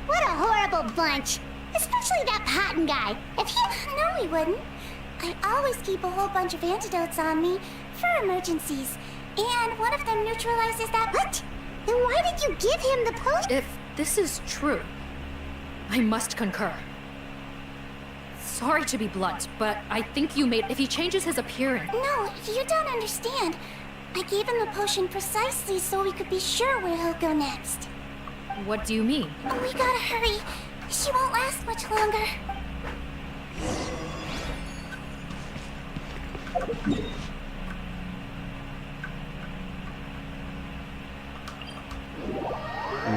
What a horrible bunch. Especially that Patton guy. If he... No, he wouldn't. I always keep a whole bunch of antidotes on me for emergencies. And one of them neutralizes that... What? Then why did you give him the potion? If this is true, I must concur. Sorry to be blunt, but I think you made... If he changes his appearance... No, you don't understand. I gave him the potion precisely so we could be sure where he'll go next. What do you mean? Oh, we gotta hurry. She won't last much longer.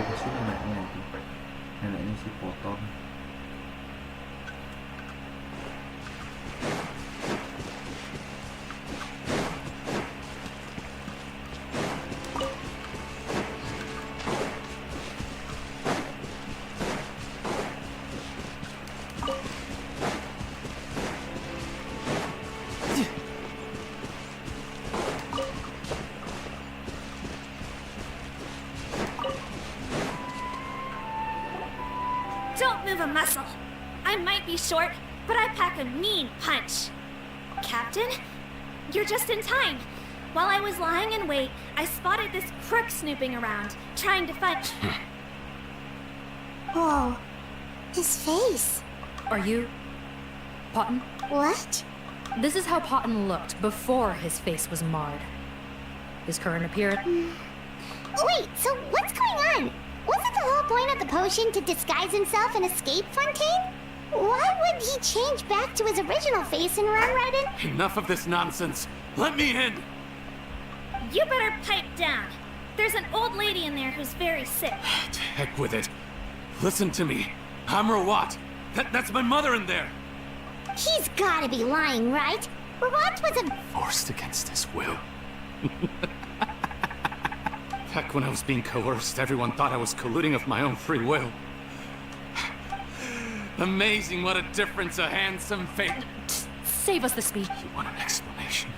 Kecil neneknya itu. Neneknya si Potong. Don't move a muscle. I might be short, but I pack a mean punch. Captain, you're just in time. While I was lying in wait, I spotted this crook snooping around, trying to find... Whoa. His face. Are you... Potton? What? This is how Potton looked before his face was marred. His current appearance... Wait, so what's going on? Wasn't the whole point of the potion to disguise himself and escape Fontaine? Why would he change back to his original face and run right in? Enough of this nonsense. Let me in. You better pipe down. There's an old lady in there who's very sick. To heck with it. Listen to me. I'm Rawat. That's my mother in there. He's gotta be lying, right? Rawat was a... Forced against his will. Heck, when I was being coerced, everyone thought I was colluding of my own free will. Amazing what a difference a handsome face... Save us the speech. You want an explanation?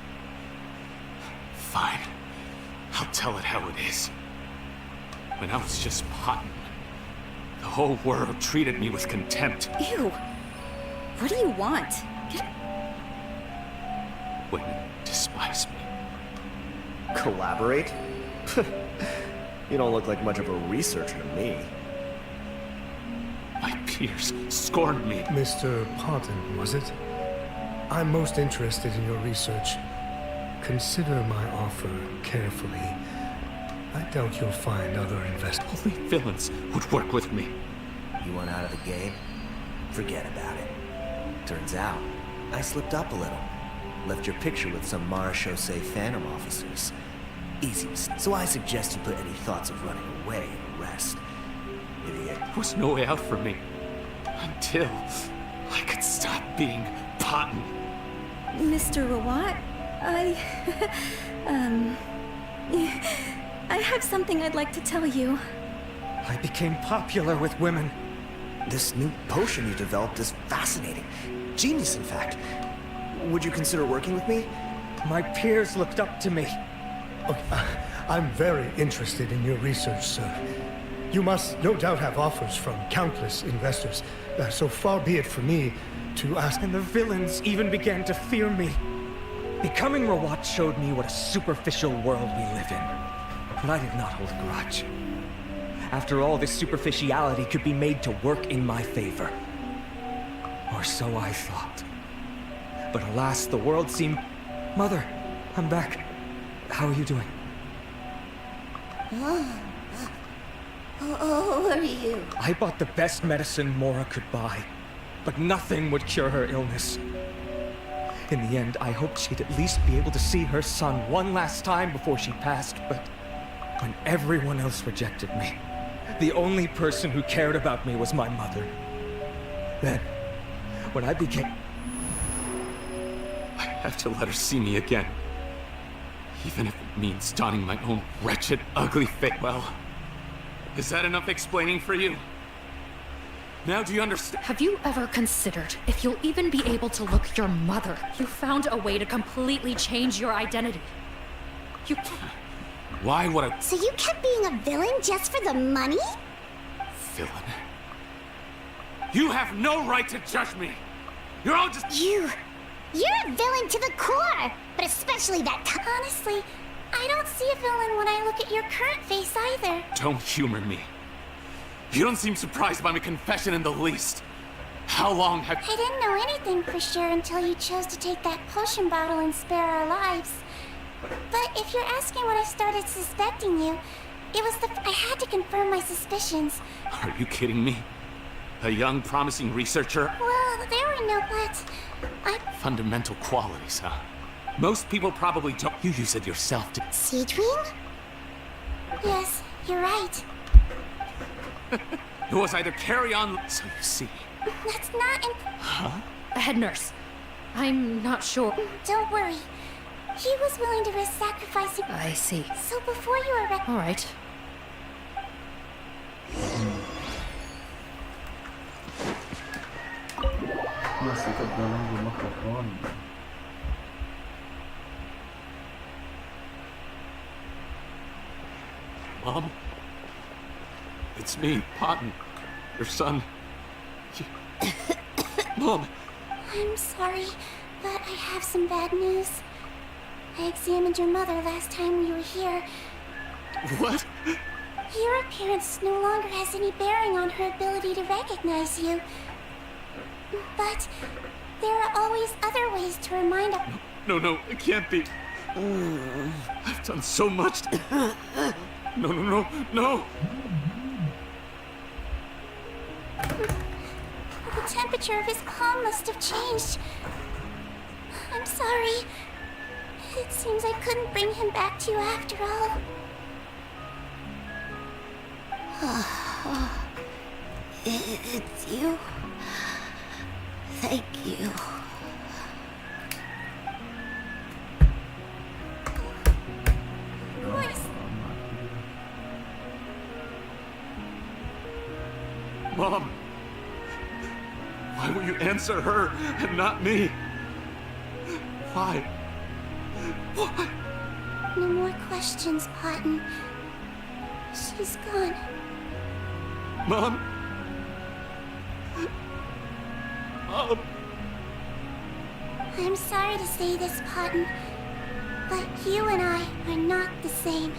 Fine. I'll tell it how it is. When I was just Potton, the whole world treated me with contempt. Ew. What do you want? Women despise me. Collaborate? You don't look like much of a researcher to me. My peers scorned me. Mr. Potton, was it? I'm most interested in your research. Consider my offer carefully. I doubt you'll find other investors. Only villains would work with me. You want out of the game? Forget about it. Turns out, I slipped up a little. Left your picture with some Marechaussee Phantom officers. Easy. So I suggest you put any thoughts of running away to rest. Idiot. There was no way out for me. Until I could stop being Potton. Mr. Rawat, I have something I'd like to tell you. I became popular with women. This new potion you developed is fascinating. Genius, in fact. Would you consider working with me? My peers looked up to me. Okay, I'm very interested in your research, sir. You must no doubt have offers from countless investors. So far be it for me to ask. And the villains even began to fear me. Becoming Rawat showed me what a superficial world we live in. But I did not hold a grudge. After all, this superficiality could be made to work in my favor. Or so I thought. But alas, the world seemed... Mother, I'm back. How are you doing? Oh, are you? I bought the best medicine Mora could buy, but nothing would cure her illness. In the end, I hoped she'd at least be able to see her son one last time before she passed, but when everyone else rejected me, the only person who cared about me was my mother. Then, when I became... I have to let her see me again. Even if it means donning my own wretched, ugly face. Well, is that enough explaining for you? Now do you understand? Have you ever considered if you'll even be able to look your mother? You found a way to completely change your identity. You can't. Why would I... So you kept being a villain just for the money? Villain? You have no right to judge me! You're all just... You're a villain to the core! But especially that Honestly, I don't see a villain when I look at your current face either. Don't humor me. You don't seem surprised by my confession in the least. How long have... I didn't know anything for sure until you chose to take that potion bottle and spare our lives. But if you're asking when I started suspecting you, it was I had to confirm my suspicions. Are you kidding me? A young, promising researcher? Well, there were no buts. Fundamental qualities, huh? Most people probably don't. You use it yourself to... Seedwing? Yes, you're right. It was either carry on... So you see... That's not... Huh? Head nurse, I'm not sure. Don't worry. He was willing to risk sacrificing... I see. So before you were... All right. Masih ke dalam rumah pohon. Mom? It's me, Potton. Your son. Mom! I'm sorry, but I have some bad news. I examined your mother last time we were here. What? Your appearance no longer has any bearing on her ability to recognize you. But there are always other ways to remind us. No, it can't be. I've done so much. No. The temperature of his palm must have changed. I'm sorry. It seems I couldn't bring him back to you after all. It's you. Thank you. Mom! Why will you answer her and not me? Why? No more questions, Potton. She's gone. Mom? Mom? I'm sorry to say this, Potton, but you and I are not the same.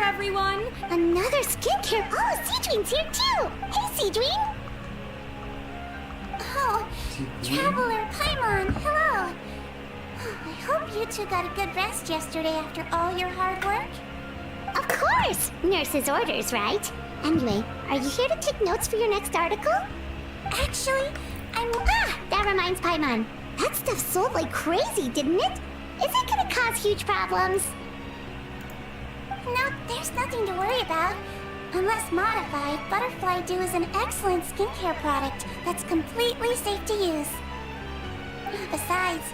Everyone! Another skincare! Oh, Seedwing's here too! Hey, Seedwing! Oh, Traveler Paimon, hello! I hope you two got a good rest yesterday after all your hard work. Of course! Nurse's orders, right? Anyway, are you here to take notes for your next article? Actually, that reminds Paimon. That stuff sold like crazy, didn't it? Is it gonna cause huge problems? No, there's nothing to worry about. Unless modified, Butterfly Dew is an excellent skincare product that's completely safe to use. Besides,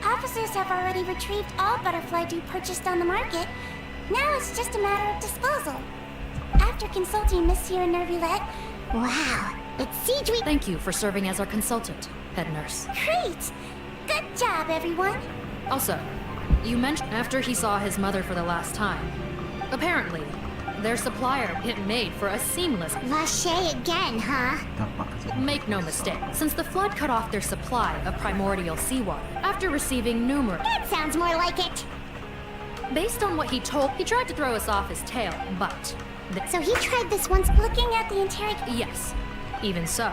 officers have already retrieved all Butterfly Dew purchased on the market. Now it's just a matter of disposal. After consulting Monsieur Nervulette... Wow, it's Siege. Thank you for serving as our consultant, head nurse. Great! Good job, everyone! Also, you mentioned after he saw his mother for the last time. Apparently, their supplier hit made for a seamless... Lachey again, huh? Make no mistake, since the flood cut off their supply of primordial seawater after receiving numerous... That sounds more like it! Based on what he told, he tried to throw us off his tail, but... So he tried this once looking at the interrogation? Yes, even so.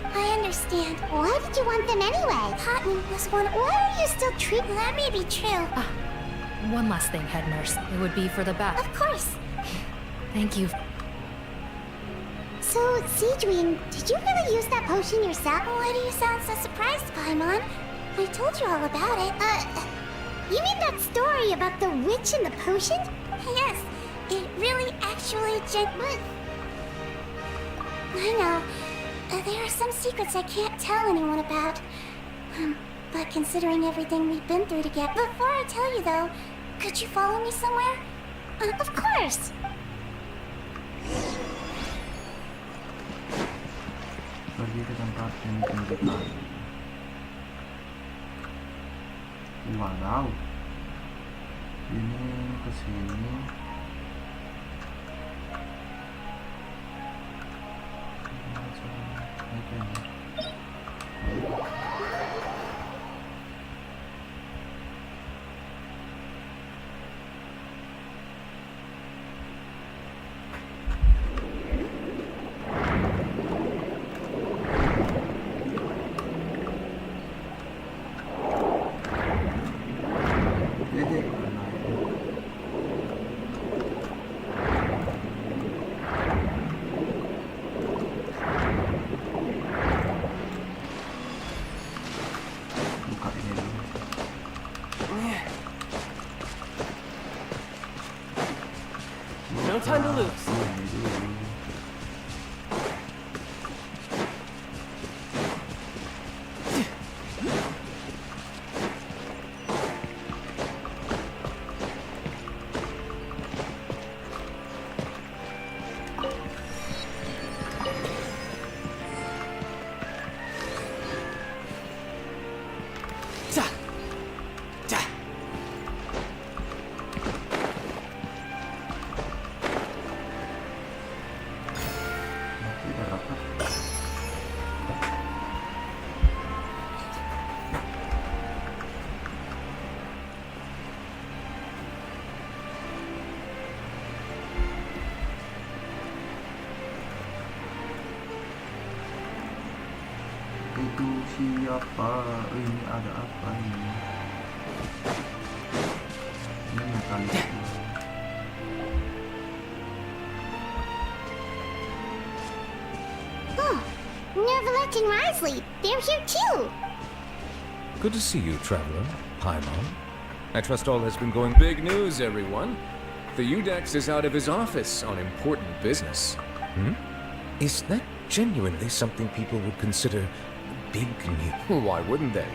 I understand. Why did you want them anyway? Cotton was one. Why are you still treating... That may be true. One last thing, head nurse. It would be for the best. Of course. Thank you. So, Siegeween, did you really use that potion yourself? Why do you sound so surprised, Paimon? I told you all about it. You mean that story about the witch and the potion? Yes, it really actually I know. There are some secrets I can't tell anyone about. But considering everything we've been through together... Before I tell you, though, could you follow me somewhere? Of course! Pergi ke tempat yang ditunjukkan. Wow. Ini ke sini. No time to lose. Itu siapa? Ini ada apa ini? Ini mekanisme. Oh, Nervulette and Risley, they're here too! Good to see you, Traveler. Paimon. I trust all has been going... Big news, everyone. The Udex is out of his office on important business. Is that genuinely something people would consider big news? Why wouldn't they?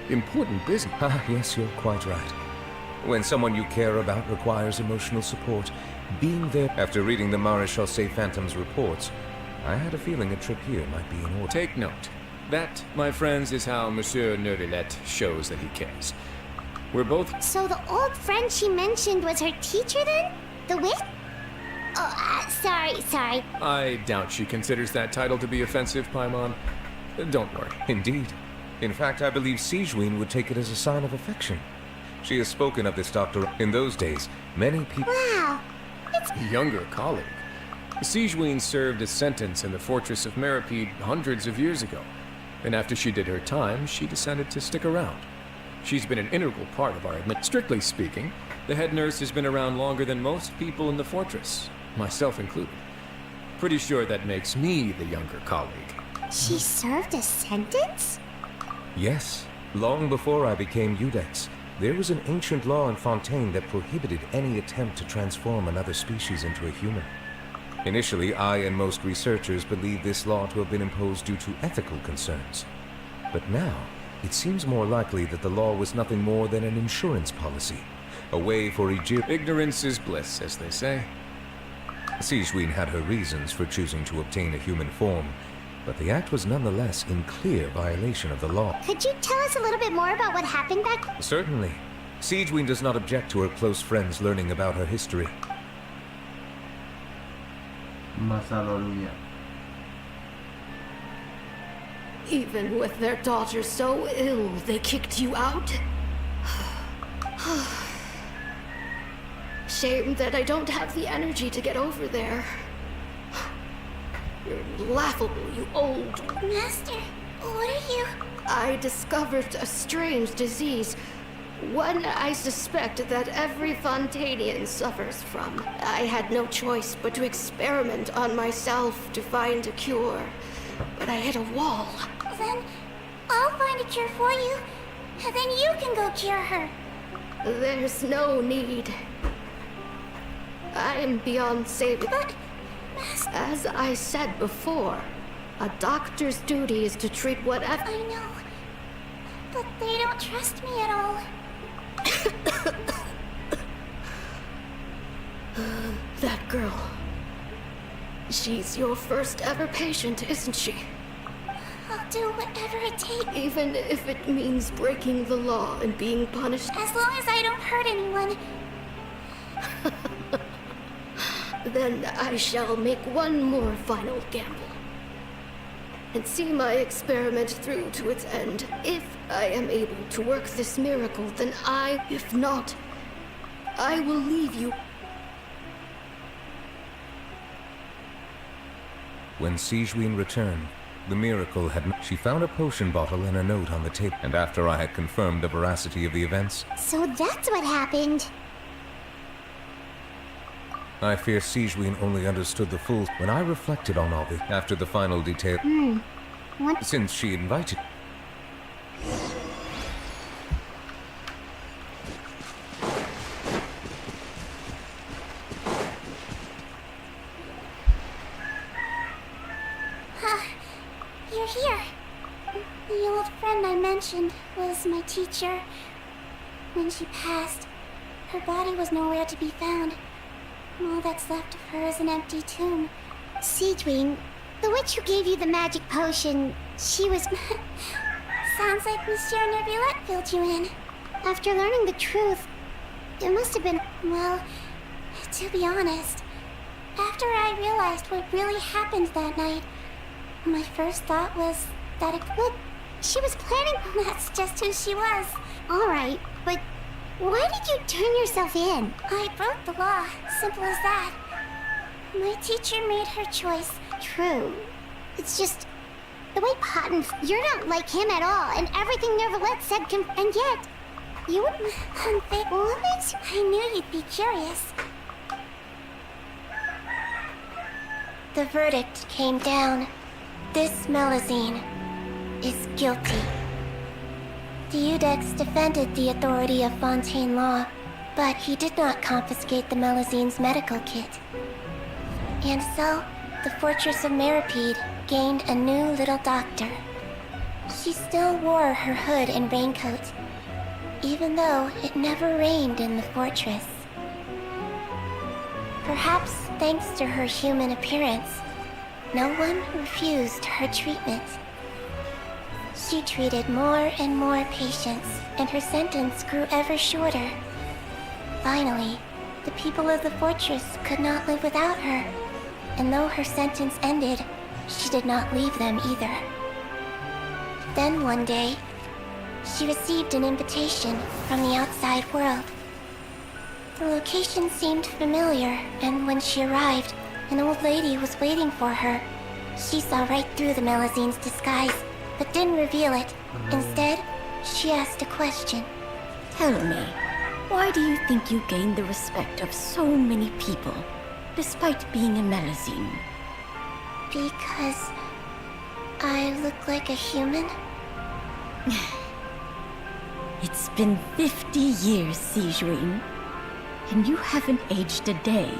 Important business. Yes, you're quite right. When someone you care about requires emotional support, being there... After reading the Maréchal Phantom's reports, I had a feeling a trip here might be in order. Take note. That, my friends, is how Monsieur Nervulette shows that he cares. We're both... So the old friend she mentioned was her teacher then? The witch? Oh, sorry. I doubt she considers that title to be offensive, Paimon. Don't worry. Indeed. In fact, I believe Siegeween would take it as a sign of affection. She has spoken of this doctor. In those days, many people... Wow! It's... Younger colleague. Siegeween served a sentence in the fortress of Meripede hundreds of years ago. And after she did her time, she decided to stick around. She's been an integral part of our admin. Strictly speaking, the head nurse has been around longer than most people in the fortress, myself included. Pretty sure that makes me the younger colleague. She served a sentence? Yes. Long before I became Udex, there was an ancient law in Fontaine that prohibited any attempt to transform another species into a human. Initially, I and most researchers believed this law to have been imposed due to ethical concerns. But now, it seems more likely that the law was nothing more than an insurance policy, a way for Ignorance is bliss, as they say. Sigewinne had her reasons for choosing to obtain a human form, but the act was nonetheless in clear violation of the law. Could you tell us a little bit more about what happened back? Certainly. Sigewinne does not object to her close friends learning about her history. Masa lalunya. Even with their daughter so ill, they kicked you out? Shame that I don't have the energy to get over there. You're laughable, you old... Master, what are you... I discovered a strange disease. One I suspect that every Fontanian suffers from. I had no choice but to experiment on myself to find a cure. But I hit a wall. Then I'll find a cure for you, and then you can go cure her. There's no need. I'm beyond saving. But, as I said before, a doctor's duty is to treat whatever... I know, but they don't trust me at all. That girl. She's your first ever patient, isn't she? I'll do whatever it takes. Even if it means breaking the law and being punished. As long as I don't hurt anyone. Then I shall make one more final gamble. And see my experiment through to its end. If I am able to work this miracle, then if not, I will leave you. When Sigewinne returned, the miracle had... She found a potion bottle and a note on the table, and after I had confirmed the veracity of the events... So that's what happened. I fear Sigewinne only understood the full... When I reflected on all this, after the final detail... What? Since she invited... You're here. The old friend I mentioned was my teacher. When she passed, her body was nowhere to be found. All that's left of her is an empty tomb. Sigewinne, the witch who gave you the magic potion, she was... Sounds like Monsieur Neuvillette filled you in. After learning the truth, it must have been... Well, to be honest, after I realized what really happened that night, my first thought was that it could... She was planning... That's just who she was. Alright, but why did you turn yourself in? I broke the law. Simple as that. My teacher made her choice. True. It's just... The way Potton... You're not like him at all, and everything Neuvillette said and yet... You would... What makes... I knew you'd be curious. The verdict came down. This Melusine is guilty. The Iudex defended the authority of Fontaine law, but he did not confiscate the Melusine's medical kit. And so, the fortress of Meripede gained a new little doctor. She still wore her hood and raincoat, even though it never rained in the fortress. Perhaps thanks to her human appearance, no one refused her treatment. She treated more and more patients, and her sentence grew ever shorter. Finally, the people of the fortress could not live without her, and though her sentence ended, she did not leave them either. Then one day, she received an invitation from the outside world. The location seemed familiar, and when she arrived, an old lady was waiting for her. She saw right through the Melusine's disguise, but didn't reveal it. Instead, she asked a question. Tell me, why do you think you gained the respect of so many people, despite being a Melusine? Because I look like a human? It's been 50 years, Sigewinne, and you haven't aged a day.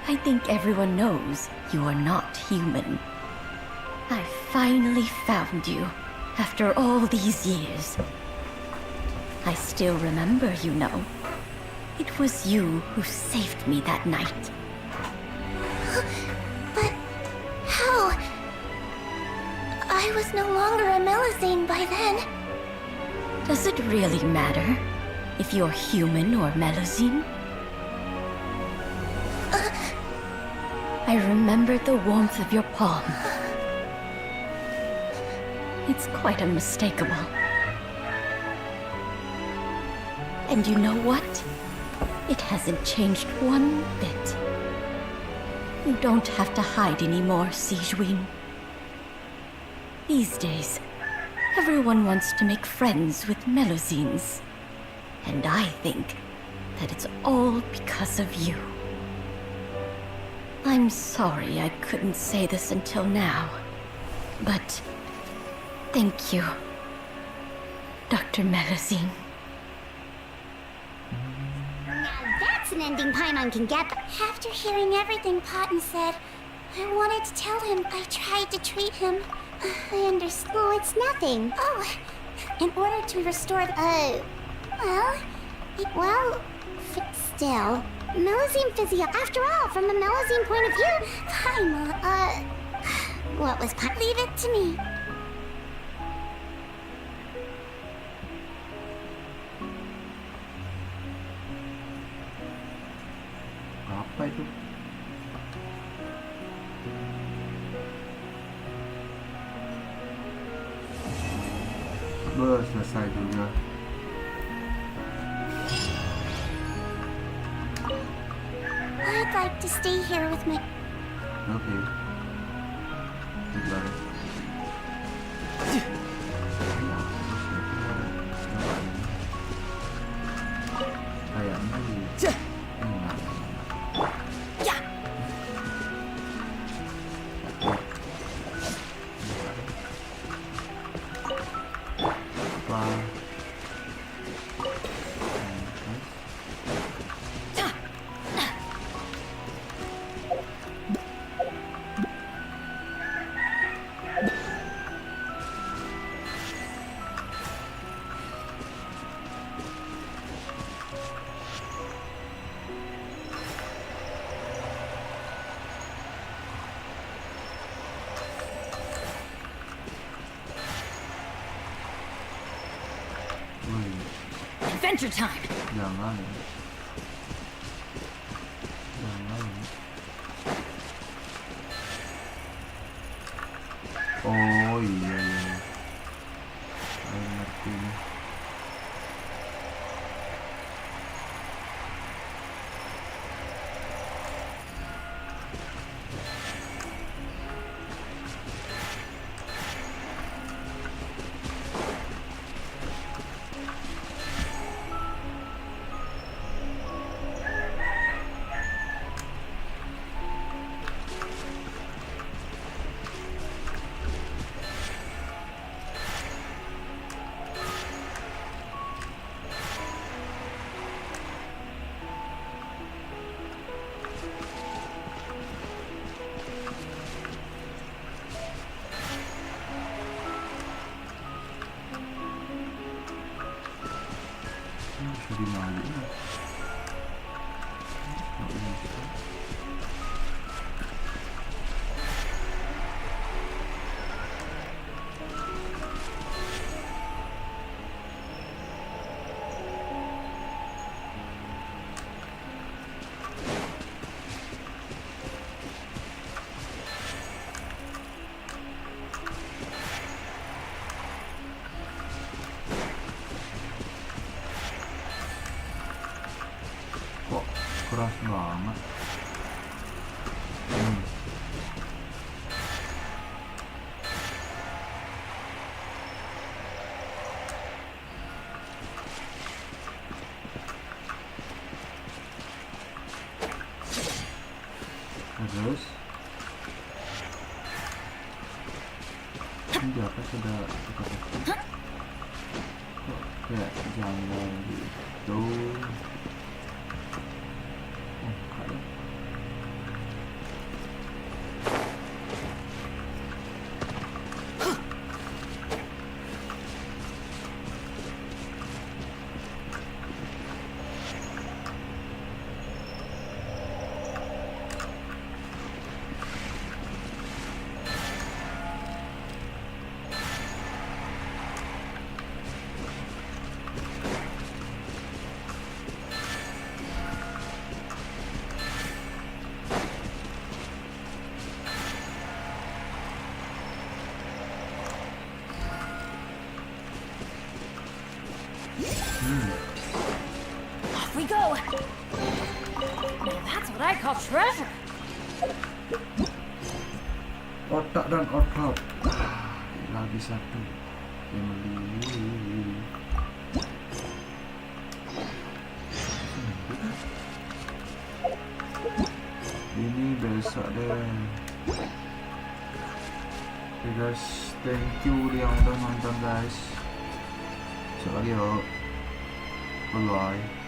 I think everyone knows you are not human. I finally found you after all these years. I still remember, you know. It was you who saved me that night. But how? I was no longer a Melusine by then. Does it really matter if you're human or Melusine? I remember the warmth of your palm. It's quite unmistakable. And you know what? It hasn't changed one bit. You don't have to hide anymore, Sigewinne. These days, everyone wants to make friends with Melusines. And I think that it's all because of you. I'm sorry I couldn't say this until now, but thank you, Dr. Melusine. Now that's an ending Paimon can get. After hearing everything Paten said, I wanted to tell him I tried to treat him. I understand. Oh, it's nothing. Oh, in order to restore the... still... Melusine physio... After all, from the Melusine point of view... Paimon, what was Paimon? Leave it to me. Apa itu? Selesai juga. I'd like to stay here with my... Okay. Goodbye. Adventure time! Jangan. Jangan. Oh iya. Saya ngerti nih. Di mana? Keras banget. Terus ini apa sudah dekat-dekat? Kayak jangan gitu. Off we go. Now that's what I call treasure. Otak dan otot. Lagi satu. Emily. Ini besok deh. Oke guys, thank you yang udah nonton guys. Besok lagi yuk. Bye.